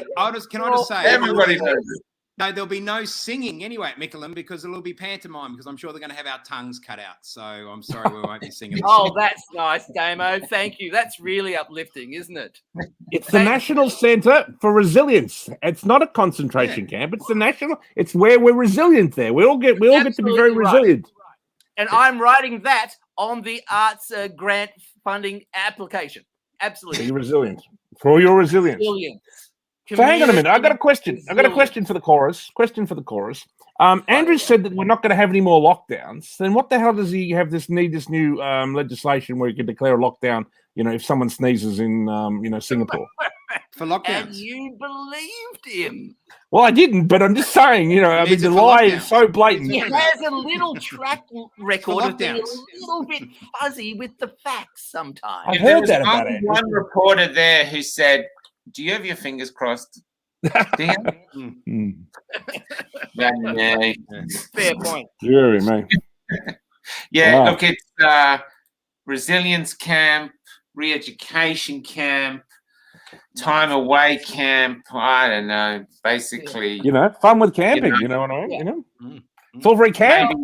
Can I just say, Everybody knows it. No, there'll be no singing anyway at Mickleham because it'll be pantomime because I'm sure they're going to have our tongues cut out. So I'm sorry we won't be singing. Oh, that's nice, Damo. Thank you. That's really uplifting, isn't it? It's the National Centre for Resilience. It's not a concentration camp. It's the national. It's where we're resilient. There, we all get to be very Absolutely right. resilient. And I'm writing that on the arts grant funding application. Absolutely. Be resilient. For your resilience. Resilience. So hang on a minute. I got a question. I got a Resilience. question for the chorus. Andrew said that we're not going to have any more lockdowns. Then what the hell does he have this new legislation where he can declare a lockdown? You know, if someone sneezes in Singapore. For And lockdowns. you believed him. Well, I didn't, but I'm just saying. I mean, Needs the it for lie lockdown. is so blatant. He has a little track record of being a lockdowns. little bit fuzzy with the facts sometimes. I've If there heard was that about only Andrew. one reporter there who said, do you have your fingers crossed? Dan? Hmm. Yeah. Fair point. Deary me. Yeah, Wow. look, it's resilience camp, re-education camp, time away camp. I don't know. Basically, Fun with camping. know. You know what I mean? Yeah. It's all very camp. maybe,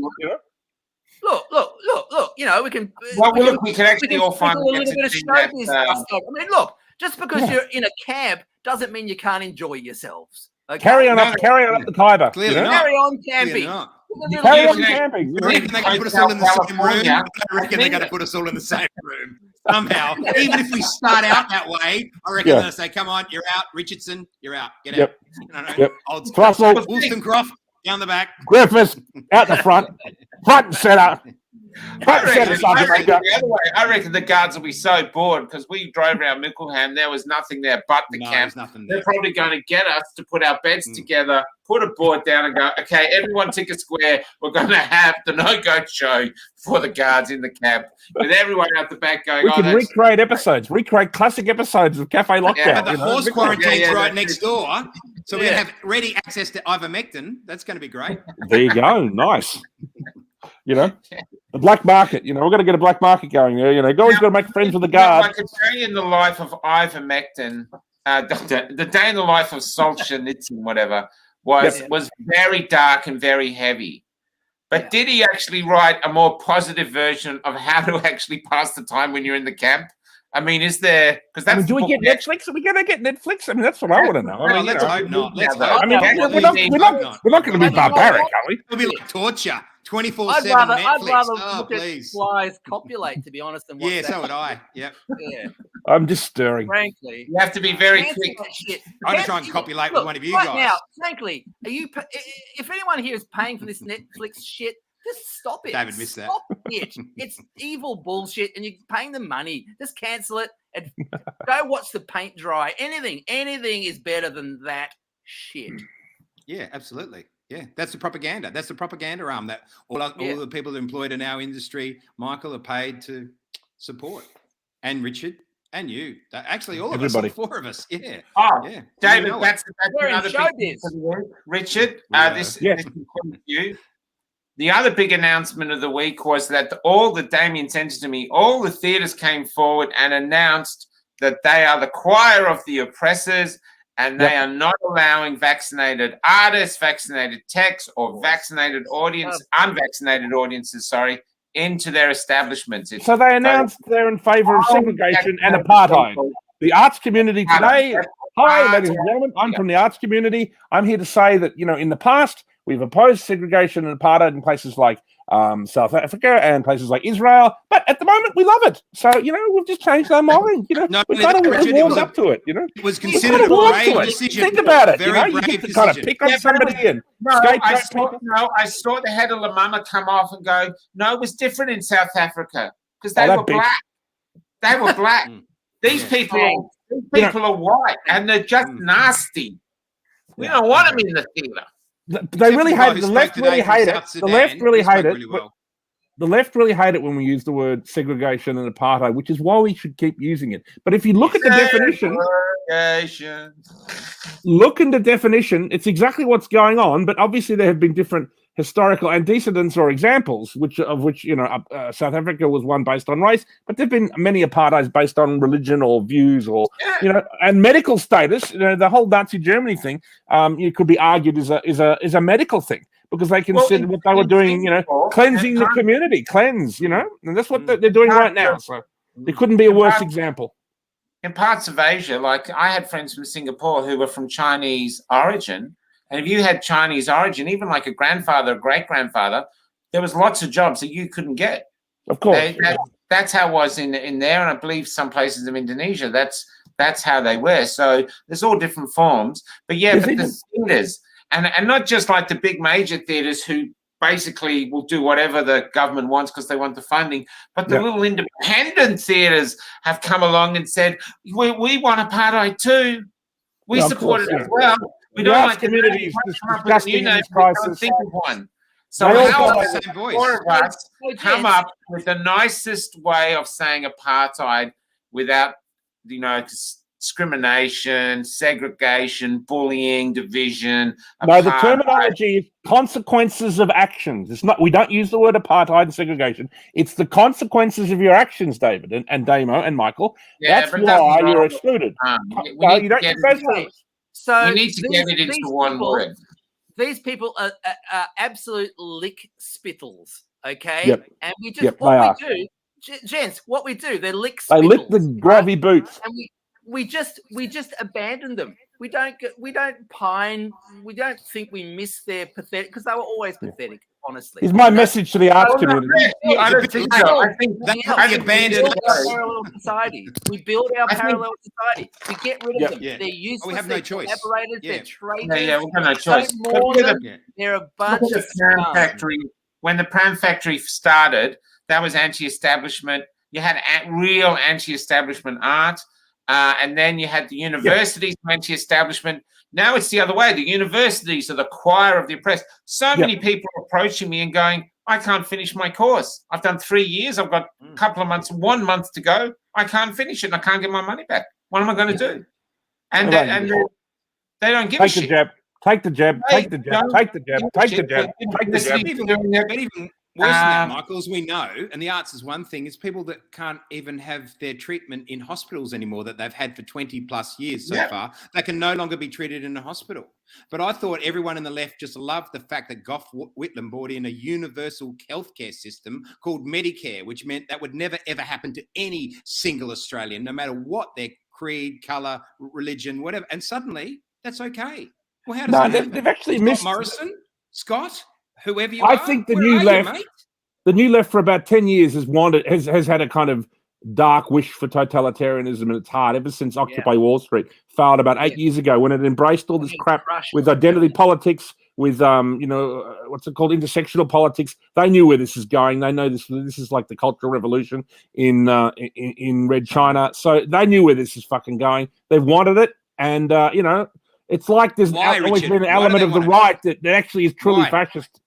Look. You know, we can. well, look, we can actually can all find sprinkle a little bit of showbiz stuff. I mean, look, just because you're in a camp doesn't mean you can't enjoy yourselves. Okay? Carry on up the Khyber. Clearly you know? not. Carry on Clearly camping. not. Carry You on can- camping. I reckon they're going to put us all in the same room. California. I reckon they're going to put us all in the same room somehow. Even if we start out that way, I reckon they'll say, "Come on, you're out, Richardson. You're out. Get out." Yep. No. Yep. Old Thrussel, Wolstencroft down the back. Griffith out the front and center. I reckon the guards will be so bored because we drove around Mickleham. There was nothing there but the camp. They're probably going to get us to put our beds together, put a board down and go, okay, everyone tick a square. We're going to have the no-goat show for the guards in the camp with everyone out the back going, we can recreate classic episodes of Cafe Lockdown. Yeah, but the horse quarantine's right next door. So we have ready access to ivermectin. That's going to be great. There you go. Nice. The black market. We're going to get a black market going. Always got to make friends with the guard. Like a day in the life of ivermectin, the day in the life of Solzhenitsyn, whatever, was very dark and very heavy. But did he actually write a more positive version of how to actually pass the time when you're in the camp? I mean, is there? Because that's do we get Netflix? Are we going to get Netflix? I mean, that's what I want to know. Let's hope not. We're not going to be barbaric, are we? It'll be like torture. 24/7 I'd Netflix. rather look at flies copulate, to be honest. Than yeah, so would I. Yep. Yeah. I'm just stirring. Frankly, you have to be very quick. I'm going to try and copulate with one of you guys. Now, frankly, if anyone here is paying for this Netflix shit, just stop it. David missed that. Stop it. It's evil bullshit, and you're paying them money. Just cancel it and go watch the paint dry. Anything is better than that shit. Yeah, absolutely. Yeah, that's the propaganda. That's the propaganda arm that all the people employed in our industry, Michael, are paid to support. And Richard and you. Actually, all of Everybody. us, all four of us. Yeah. Oh, yeah. David, that's we're another big Richard, this includes you. The other big announcement of the week was that all the Damien sent it to me, all the theatres came forward and announced that they are the choir of the oppressors. And they are not allowing vaccinated artists, vaccinated techs, or vaccinated unvaccinated audiences, into their establishments. So they announced they're in favour of segregation and apartheid. The arts community today. Hi, ladies and gentlemen. I'm from the arts community. I'm here to say that, in the past, we've opposed segregation and apartheid in places like South Africa and places like Israel. But at the moment, we love it. So, we've just changed our mind. We kind of warmed up to it, It was considered a brave decision. Think about it. Very You brave get to kind of pick on somebody and I saw the head of La Mama come off and go, no, it was different in South Africa because they were black. They were black. These people are white and they're just nasty. We don't want them in the theatre. They really hate it. The left really hate it. The left really hate it. The left really hate it when we use the word segregation and apartheid, which is why we should keep using it. But if you look at the definition, it's exactly what's going on. But obviously, there have been different historical antecedents or examples, of which South Africa was one based on race, but there've been many apartheids based on religion or views or and medical status. The whole Nazi Germany thing, it could be argued is a medical thing because they considered what they were doing, cleansing the community, and that's what they're doing right now. So there couldn't be a worse example. In parts of Asia, like I had friends from Singapore who were from Chinese origin. And if you had Chinese origin, even like a grandfather, a great-grandfather, there was lots of jobs that you couldn't get. Of course. That's how it was in there, and I believe some places of Indonesia, that's how they were. So there's all different forms. But the theatres, and not just like the big major theatres who basically will do whatever the government wants because they want the funding, but the little independent theatres have come along and said, we want apartheid too. We support it as well. We don't like communities discussing this crisis. Think of one. So how four of us come up with the nicest way of saying apartheid without, discrimination, segregation, bullying, division? No, the terminology is consequences of actions. It's not. We don't use the word apartheid and segregation. It's the consequences of your actions, David and Damo and Michael. That's why you're excluded. You don't use those terms. So we need to get it into one word. These people are absolute lick spittles, okay? Yep. And we just what we do, gents, what we do, they're lick spittles. They lick the gravy boots, and we just abandon them. We don't pine. We don't think we miss their pathetic because they were always pathetic. Honestly, is my message to the arts community. I don't think so. I think we abandon our parallel society. We build our parallel society. We get rid of them. Yeah. They're useless. We have no choice. Collaborators. They're traitors. We've got no choice. They're a bunch of Pram factory. When the Pram factory started, that was anti-establishment. You had real anti-establishment art. And then you had the universities, anti-establishment. Now it's the other way. The universities are the choir of the oppressed. So many people are approaching me and going, I can't finish my course. I've done 3 years. I've got a couple of months, 1 month to go. I can't finish it and I can't get my money back. What am I going to do? And they don't give a shit. Take the jab. Take the jab. Take the jab. Take the jab. Take the jab. But even worse than that, Michael, as we know, and the arts is one thing, is people that can't even have their treatment in hospitals anymore that they've had for 20 plus years so far. They can no longer be treated in a hospital. But I thought everyone in the left just loved the fact that Gough Whitlam brought in a universal healthcare system called Medicare, which meant that would never, ever happen to any single Australian, no matter what their creed, colour, religion, whatever. And suddenly, that's okay. Well, how does that happen? They've actually missed Morrison, Scott, whoever you I are. think the new left for about 10 years has had a kind of dark wish for totalitarianism in its heart ever since Occupy Wall Street failed about 8 years ago, when it embraced all this crap with identity politics, with what's it called, intersectional politics. They knew where this is going. They know this is like the Cultural Revolution in Red China. So they knew where this is fucking going. They've wanted it, and it's like there's always been an element of the right that actually is truly fascist.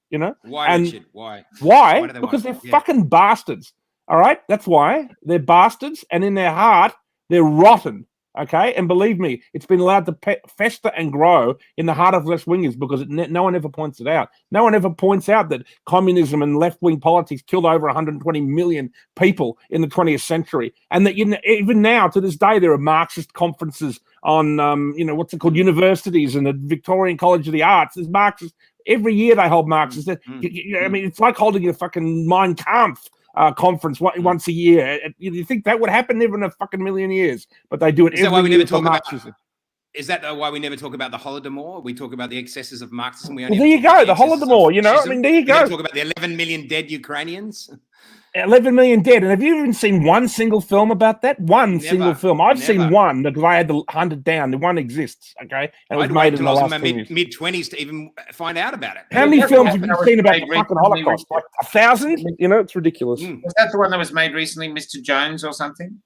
Why, Richard? Why? Why? Because they're fucking bastards. All right? That's why. They're bastards, and in their heart, they're rotten. Okay? And believe me, it's been allowed to fester and grow in the heart of left-wingers because no one ever points it out. No one ever points out that communism and left-wing politics killed over 120 million people in the 20th century. And that even now, to this day, there are Marxist conferences on, what's it called, universities and the Victorian College of the Arts. There's Marxists. Every year they hold Marxists. I mean, it's like holding a fucking Mein Kampf conference once a year. You think that would happen? Never in a fucking million years. But they do it every year for Marxism. Is that why we never talk about the Holodomor? We talk about the excesses of Marxism. There you go, the Holodomor, I mean, there you go. We talk about the 11 million dead Ukrainians. 11 million dead. And have you even seen one single film about that? Single film. I've seen one because I had to hunt it down. The one exists, okay? And it was made in the last mid-20s to even find out about it. How many films have you seen about the fucking Holocaust? Like 1,000? It's ridiculous. Was that the one that was made recently, Mr. Jones or something?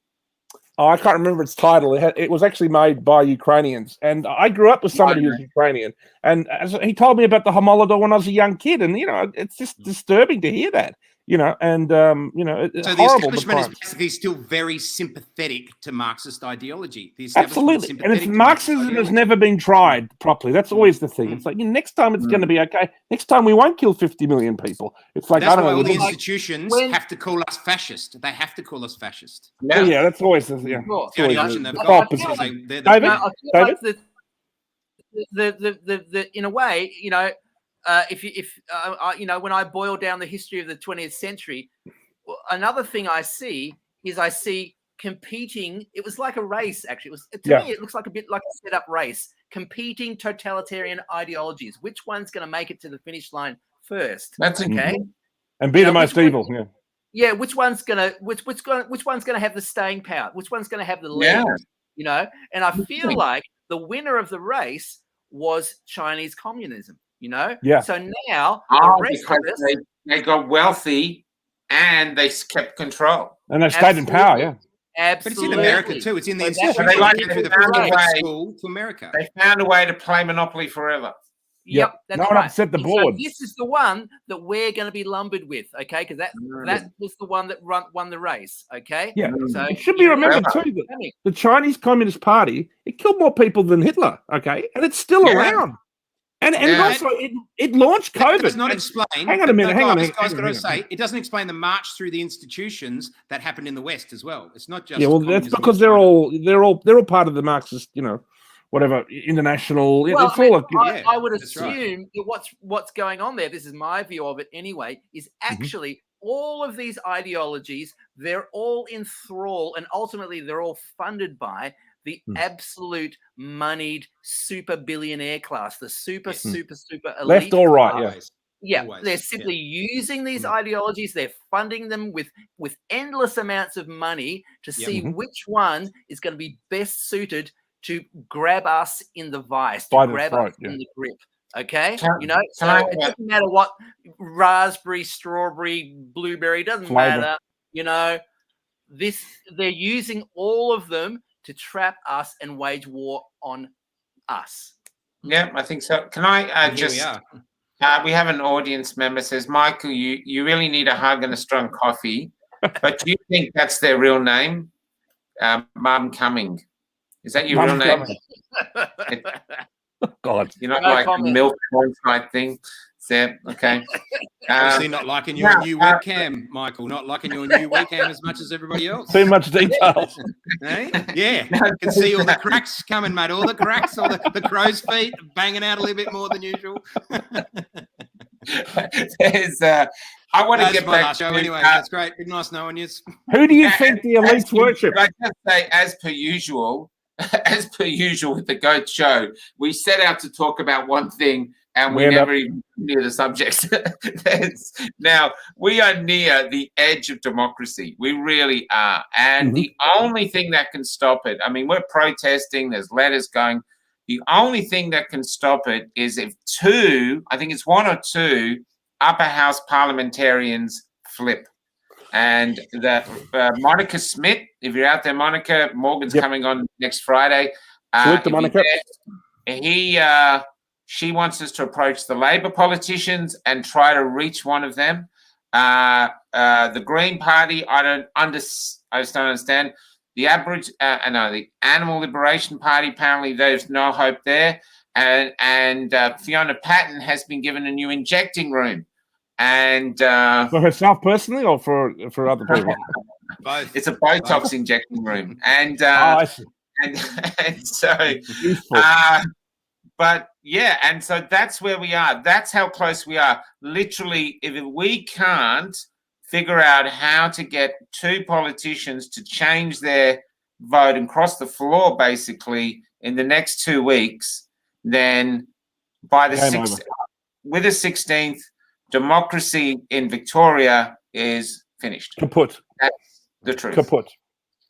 Oh, I can't remember its title. It was actually made by Ukrainians. And I grew up with somebody who's Ukrainian. And he told me about the Holodomor when I was a young kid. And, it's just disturbing to hear that. It's so the horrible. Establishment is basically still very sympathetic to Marxist ideology. Absolutely. And if Marxism has never been tried properly, that's always the thing. It's like, next time it's going to be okay. Next time we won't kill 50 million people. It's like, that's why all the institutions have to call us fascist. They have to call us fascist. Yeah, that's always the thing. The only option they've got. David? In a way, when I boil down the history of the 20th century, another thing I see competing. It was like a race, actually. To me, it looks like a bit like a set-up race. Competing totalitarian ideologies. Which one's going to make it to the finish line first? That's okay. And be the most evil. Yeah. Which one's gonna have the staying power? Which one's going to have the legs? And I feel like the winner of the race was Chinese communism. So now because they got wealthy and they kept control, and they stayed in power. Absolutely. But it's in America too. It's in the institution. They school to America. They found a way to play Monopoly forever. Yep, that's no one upset the board. So this is the one that we're going to be lumbered with, okay? Because that was the one that won the race, okay? Yeah. So it should be remembered too that the Chinese Communist Party, it killed more people than Hitler, okay? And it's still around. And also, it launched COVID. That does not explain. Hang on a minute. It doesn't explain the march through the institutions that happened in the West as well. It's not just. Yeah, well, that's because they're all part of the Marxist, whatever international. Well, I would assume that what's going on there. This is my view of it anyway. Is actually all of these ideologies. They're all in thrall, and ultimately they're all funded by the absolute moneyed super billionaire class, the super elite. Left or right, they're simply using these ideologies. They're funding them with endless amounts of money to see which one is going to be best suited to grab us in the vice, to grab us in the grip. Okay, Can- you know, so can I- it doesn't matter what raspberry, strawberry, blueberry, doesn't Flavor. matter. You know, they're using all of them to trap us and wage war on us. Yeah, I think so. Can I And here we just? are. We have an audience member says, Michael, you really need a hug and a strong coffee, but do you think that's their real name? Mum Cumming. Is that your real name? God. You're not No like comment. a milk type thing. Yeah, okay. Obviously not liking your new webcam, Michael. Not liking your new webcam as much as everybody else. Too much detail. Hey? Yeah, I can see all the cracks coming, mate. All the cracks, all the crow's feet banging out a little bit more than usual. There's, I want to That's get my back last show to, anyway. That's great. Big nice knowing you. Who do you think the elites worship? I just say, as per usual with the Goat Show, we set out to talk about one thing and we never even near the subject. Now, we are near the edge of democracy. We really are. And the only thing that can stop it, I mean, we're protesting, there's letters going. The only thing that can stop it is if I think it's one or two upper house parliamentarians flip. And that Monica Smith, if you're out there, Monica, Morgan's coming on next Friday. Flip the Monica. She wants us to approach the Labor politicians and try to reach one of them. The Green Party, I just don't understand. The the Animal Liberation Party, apparently there's no hope there. And Fiona Patton has been given a new injecting room. And For herself personally or for other people? Both. It's a Botox injecting room. And I see. and so Useful. but yeah, and so that's where we are. That's how close we are. Literally, if we can't figure out how to get two politicians to change their vote and cross the floor basically in the next 2 weeks, then by the 16th, democracy in Victoria is finished. Kaput. That's the truth. Kaput.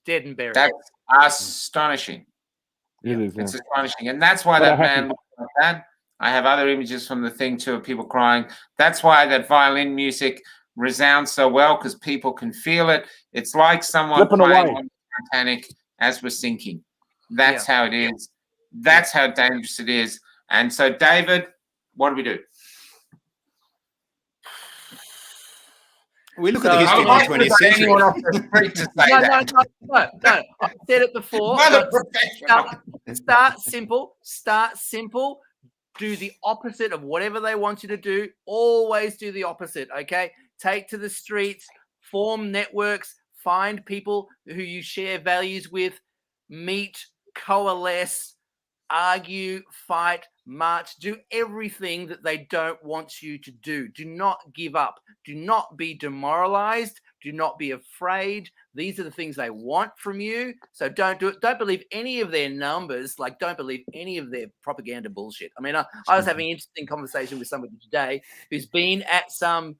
Dead and buried. That's astonishing. It is. It's astonishing. And that's why But that man looks like that. I have other images from the thing too of people crying. That's why that violin music resounds so well, because people can feel it. It's like someone Flipping playing away. on the Titanic as we're sinking. That's how it is. That's how dangerous it is. And so, David, what do we do? We look at the history of the 20th century. Anyone off the street to say that. No. I said it before. Mother professional. Start simple. Start simple. Do the opposite of whatever they want you to do. Always do the opposite, okay? Take to the streets, form networks, find people who you share values with, meet, coalesce, argue, fight, march, do everything that they don't want you to do. Do not give up. Do not be demoralized. Do not be afraid. These are the things they want from you. So don't do it. Don't believe any of their numbers. Like, don't believe any of their propaganda bullshit. I mean, I was having an interesting conversation with somebody today who's been at some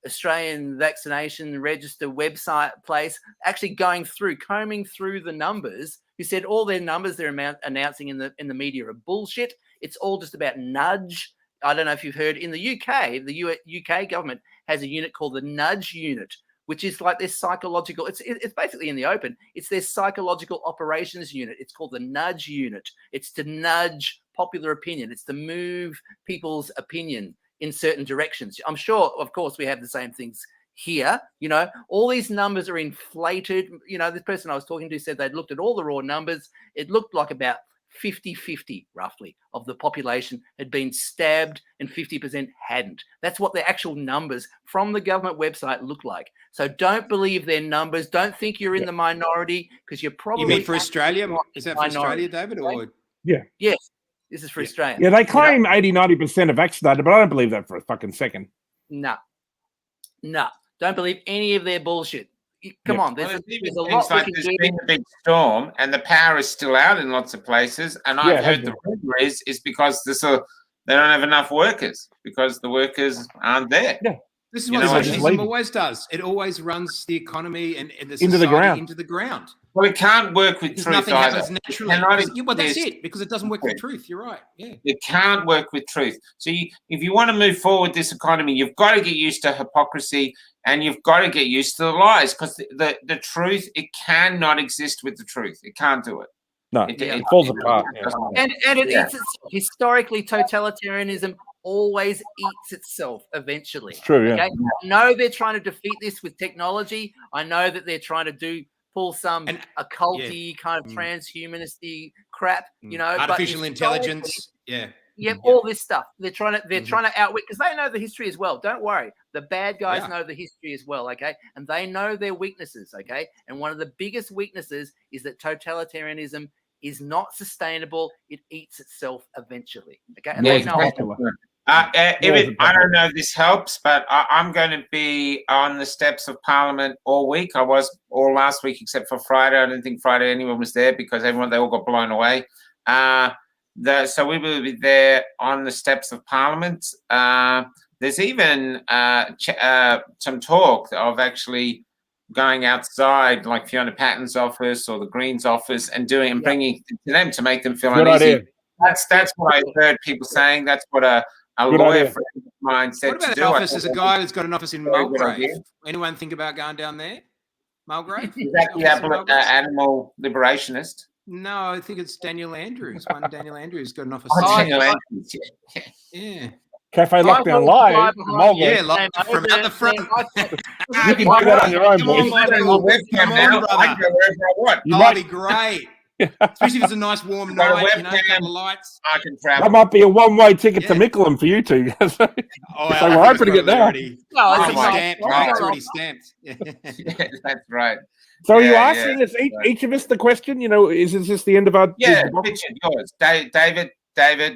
Australian vaccination register website place, actually combing through the numbers, who said all their numbers they're announcing in the media are bullshit. It's all just about nudge. I don't know if you've heard, in the UK, the UK government has a unit called the nudge unit, which is like their psychological, it's basically in the open. It's their psychological operations unit. It's called the nudge unit. It's to nudge popular opinion. It's to move people's opinion in certain directions. I'm sure, of course, we have the same things here. You know, all these numbers are inflated. You know, this person I was talking to said they'd looked at all the raw numbers. It looked like about 50-50 roughly of the population had been stabbed and 50% hadn't. That's what the actual numbers from the government website look like. So don't believe their numbers. Don't think you're in the minority, because you're probably... You mean for Australia? Is that for Australia, David? Or Yes. This is for Australia. Yeah, they claim 80-90% are vaccinated, but I don't believe that for a fucking second. No. Don't believe any of their bullshit. Come on, there's a lot like there's been a big storm and the power is still out in lots of places. And I've heard the rumor is because they don't have enough workers because the workers aren't there. Yeah. This is what fascism always does. It always runs the economy and the society into the ground. Well, it can't work with Because truth nothing either. happens naturally. Well, that's it, because it doesn't work with truth. You're right. Yeah. It can't work with truth. So if you want to move forward this economy, you've got to get used to hypocrisy and you've got to get used to the lies, because the truth, it cannot exist with the truth. It can't do it. No, it falls apart. Yeah. And it eats itself. Historically, totalitarianism always eats itself eventually. It's true, yeah. Okay? I know they're trying to defeat this with technology. I know that they're trying to pull some occulty kind of transhumanisty crap, you know, artificial intelligence. Yeah. Yep, all this stuff. They're trying to outwit, because they know the history as well. Don't worry. The bad guys know the history as well, okay? And they know their weaknesses, okay? And one of the biggest weaknesses is that totalitarianism is not sustainable. It eats itself evenally, okay? And they know it. I don't know if this helps, but I'm going to be on the steps of Parliament all week. I was all last week except for Friday. I didn't think Friday anyone was there because they all got blown away. So we will be there on the steps of Parliament. There's even some talk of actually going outside, like Fiona Patton's office or the Greens office, and bringing it to them to make them feel uneasy. That's what I heard people saying. That's what a lawyer friend of mine said. What about to an do. office? There's a guy who's got an office in Mulgrave. Anyone think about going down there? Mulgrave? Is that the animal liberationist? No, I think it's Daniel Andrews. One Daniel Andrews got an office. Daniel Andrews, yeah. Cafe Lockdown Live. Yeah, from out the front. You can do that on your own, boys. Come on, brother. That'd be great. Especially if it's a nice warm night, you know, a couple of lights. I can travel. That might be a one-way ticket to Mickleham for you two. So we're opening it now. It's already stamped. That's right. So are you asking us each of us the question? You know, is this the end of our? Yeah, Richard, yours, David.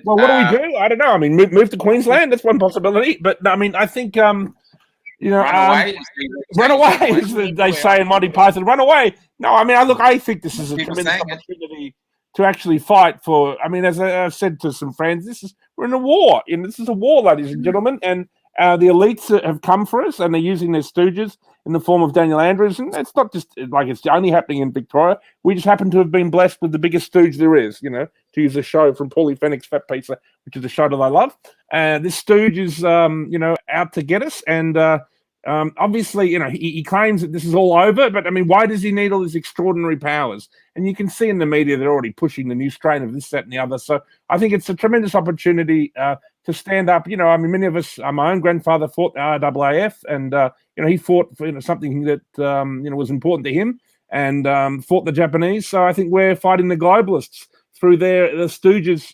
Well, what do we do? I don't know. I mean, move to Queensland. That's one possibility. But I mean, I think you know, run away. As they say in Monty Python, run away. No, I mean, I think this is a tremendous opportunity to actually fight for. I mean, as I've said to some friends, we're in a war. This is a war, ladies and gentlemen, and the elites have come for us, and they're using their stooges in the form of Daniel Andrews. And it's not just like it's only happening in Victoria. We just happen to have been blessed with the biggest stooge there is, you know, to use a show from Paulie Fenwick's Fat Pizza, which is a show that I love. This stooge is, you know, out to get us. And obviously, you know, he claims that this is all over. But, I mean, why does he need all these extraordinary powers? And you can see in the media they're already pushing the new strain of this, that, and the other. So I think it's a tremendous opportunity to stand up. You know, I mean, many of us, my own grandfather fought the RAAF, and you know, he fought for something that you know, was important to him, and fought the Japanese. So I think we're fighting the globalists through the stooges,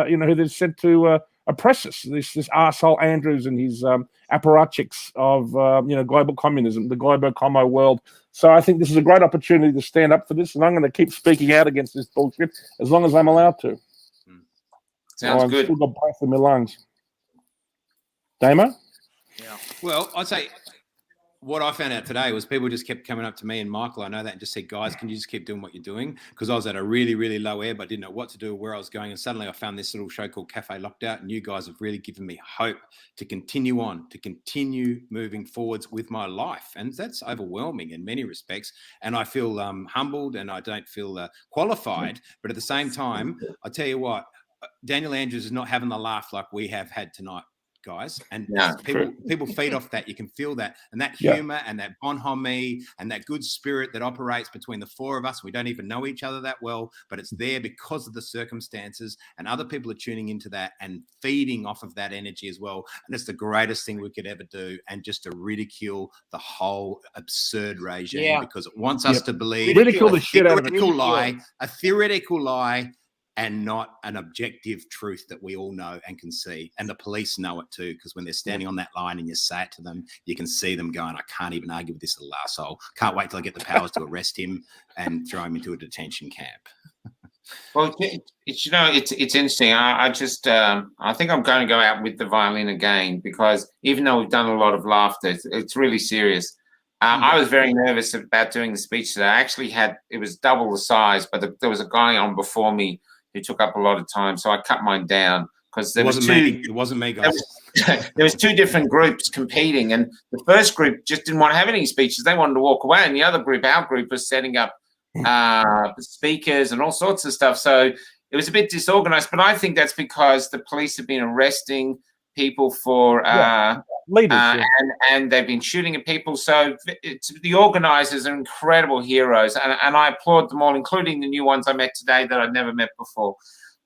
you know, who they've sent to oppress us. This arsehole Andrews and his apparatchiks of you know, global communism, the global commo world. So I think this is a great opportunity to stand up for this, and I'm going to keep speaking out against this bullshit as long as I'm allowed to. Sounds good. Still got breath in my lungs. Damo? Yeah. Well, I'd say what I found out today was people just kept coming up to me and Michael, I know that, and just said, guys, can you just keep doing what you're doing? Because I was at a really, really low ebb. I didn't know what to do, where I was going. And suddenly I found this little show called Cafe Lockdown. And you guys have really given me hope to continue on, to continue moving forwards with my life. And that's overwhelming in many respects. And I feel humbled, and I don't feel qualified. But at the same time, I tell you what, Daniel Andrews is not having the laugh like we have had tonight, guys. And people feed off that. You can feel that. And that humor and that bonhomie and that good spirit that operates between the four of us. We don't even know each other that well, but it's there because of the circumstances, and other people are tuning into that and feeding off of that energy as well. And it's the greatest thing we could ever do, and just to ridicule the whole absurd regime because it wants us to believe ridicule the shit out of it. A theoretical lie, and not an objective truth that we all know and can see. And the police know it too, because when they're standing on that line and you say it to them, you can see them going, I can't even argue with this little arsehole. Can't wait till I get the powers to arrest him and throw him into a detention camp. Well, you know, it's interesting. I just I think I'm going to go out with the violin again, because even though we've done a lot of laughter, it's really serious. I was very nervous about doing the speech today. I actually it was double the size, but there was a guy on before me who took up a lot of time, so I cut mine down because it wasn't me, guys. There was two different groups competing, and the first group just didn't want to have any speeches. They wanted to walk away, and the other group, our group, was setting up speakers and all sorts of stuff. So it was a bit disorganized, but I think that's because the police have been arresting people for leaders, and they've been shooting at people. So the organizers are incredible heroes, and I applaud them all, including the new ones I met today that I'd never met before.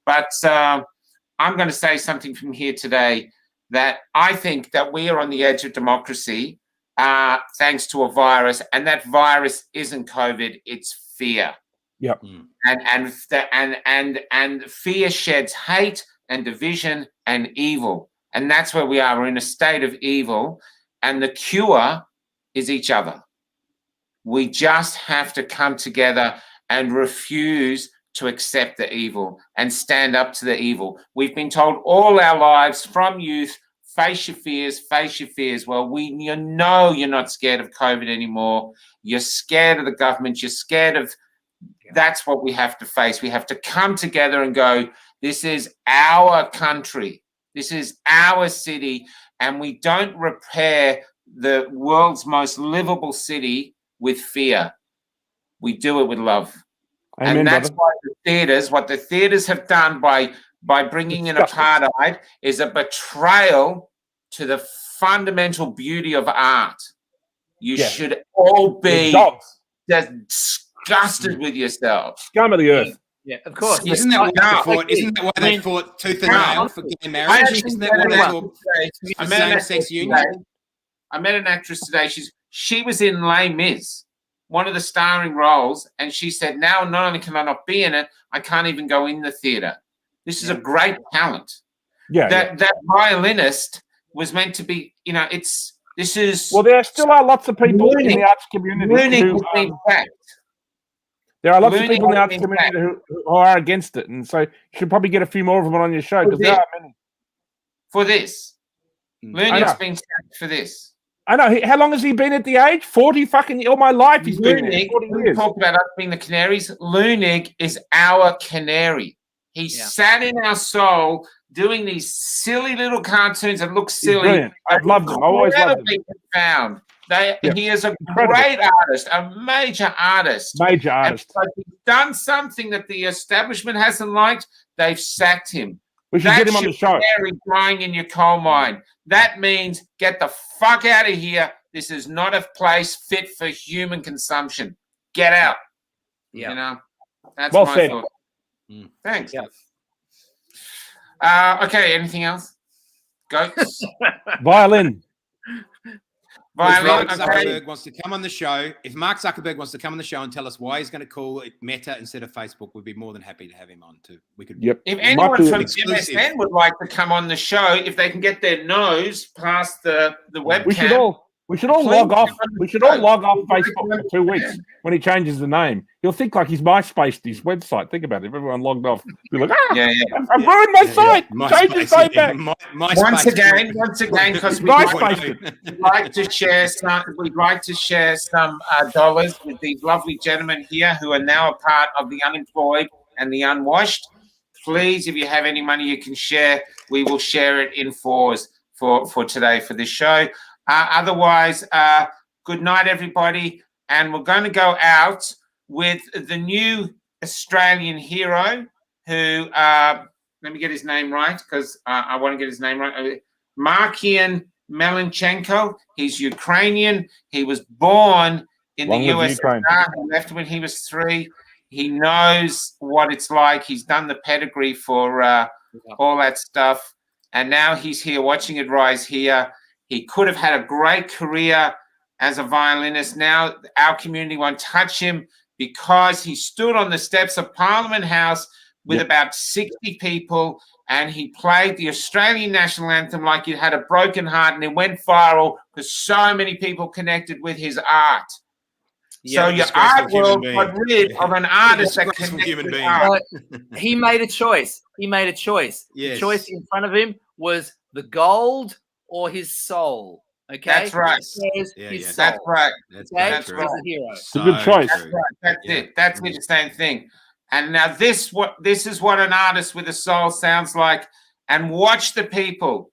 But I'm going to say something from here today, that I think that we are on the edge of democracy thanks to a virus, and that virus isn't COVID, it's fear. Yep. And fear sheds hate and division and evil. And that's where we are. We're in a state of evil, and the cure is each other. We just have to come together and refuse to accept the evil and stand up to the evil. We've been told all our lives from youth, face your fears, face your fears. Well, you know you're not scared of COVID anymore. You're scared of the government. You're scared of... That's what we have to face. We have to come together and go, this is our country. This is our city, and we don't repair the world's most livable city with fear. We do it with love. Amen, and that's brother. why what the theaters have done by bringing in apartheid is a betrayal to the fundamental beauty of art. You should all be just disgusted with yourselves. Scum of the earth. Yeah, of course. Isn't that why they fought tooth and nail for gay marriage? Isn't that why they fought for same-sex union? I met an actress today. She was in Les Mis, one of the starring roles, and she said, now not only can I not be in it, I can't even go in the theater. This is a great talent. That violinist was meant to be, this is... Well, there still are lots of people in the arts community there are lots of people in the arts community who are against it, and so you should probably get a few more of them on your show, because there are many. For this. Leunig's been sacked for this. I know. How long has he been at the age? 40 fucking... All my life he's been there. 40 years. We talked about us being the canaries. Leunig is our canary. He sat in our soul doing these silly little cartoons that look silly. I've loved them. I always loved them. Profound. He is a great artist, a major artist. Major artist. And he's done something that the establishment hasn't liked. They've sacked him. We should get him on the show. Crying in your coal mine. That means get the fuck out of here. This is not a place fit for human consumption. Get out. Yeah. That's well my said. thought. Thanks. Yeah. Okay, anything else? Goats? Violin. If Mark Zuckerberg wants to come on the show, if Mark Zuckerberg wants to come on the show and tell us why he's going to call it Meta instead of Facebook, we'd be more than happy to have him on too. We could. Yep. If anyone from MSN would like to come on the show, if they can get their nose past the webcam, we should all log off. We should all log off Facebook for 2 weeks when he changes the name. He'll think like he's MySpace his website. Think about it. If everyone logged off, be like, I've ruined my site. Change his site back. Once again, because we'd like to share some dollars with these lovely gentlemen here who are now a part of the unemployed and the unwashed. Please, if you have any money you can share, we will share it in fours for today for this show. Otherwise, good night, everybody. And we're going to go out with the new Australian hero who, let me get his name right because I want to get his name right. Markian Melenchenko. He's Ukrainian. He was born in the USSR. He left when he was 3. He knows what it's like. He's done the pedigree for all that stuff. And now he's here watching it rise here. He could have had a great career as a violinist. Now our community won't touch him because he stood on the steps of Parliament House with about 60 people and he played the Australian national anthem like he had a broken heart, and it went viral because so many people connected with his art. So your art world got rid of an artist that connected with art. He made a choice. The choice in front of him was the gold or his soul. Okay, that's right. That's right. That's right. He's a hero. It's a good choice. That's right. That's it. That's the same thing. And now this is what an artist with a soul sounds like. And watch the people.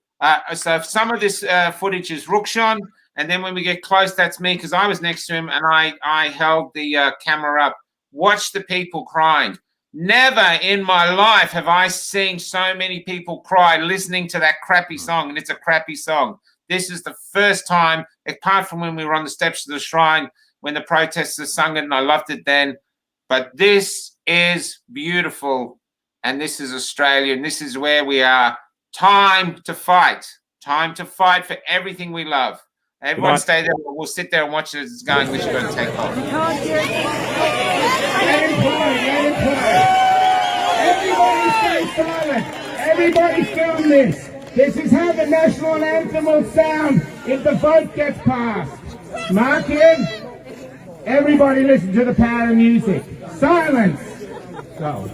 So some of this footage is Rukshan, and then when we get close, that's me because I was next to him and I held the camera up. watch the people crying. Never in my life have I seen so many people cry listening to that crappy song, and it's a crappy song. This is the first time, apart from when we were on the steps of the shrine, when the protesters sung it, and I loved it then. But this is beautiful, and this is Australia, and this is where we are. Time to fight. Time to fight for everything we love. Everyone stay there. We'll sit there and watch it as it's going. We're just going to take off. Everybody stay silent. Everybody film this. This is how the national anthem will sound if the vote gets passed. Mark in. Everybody listen to the power of music. Silence. Go.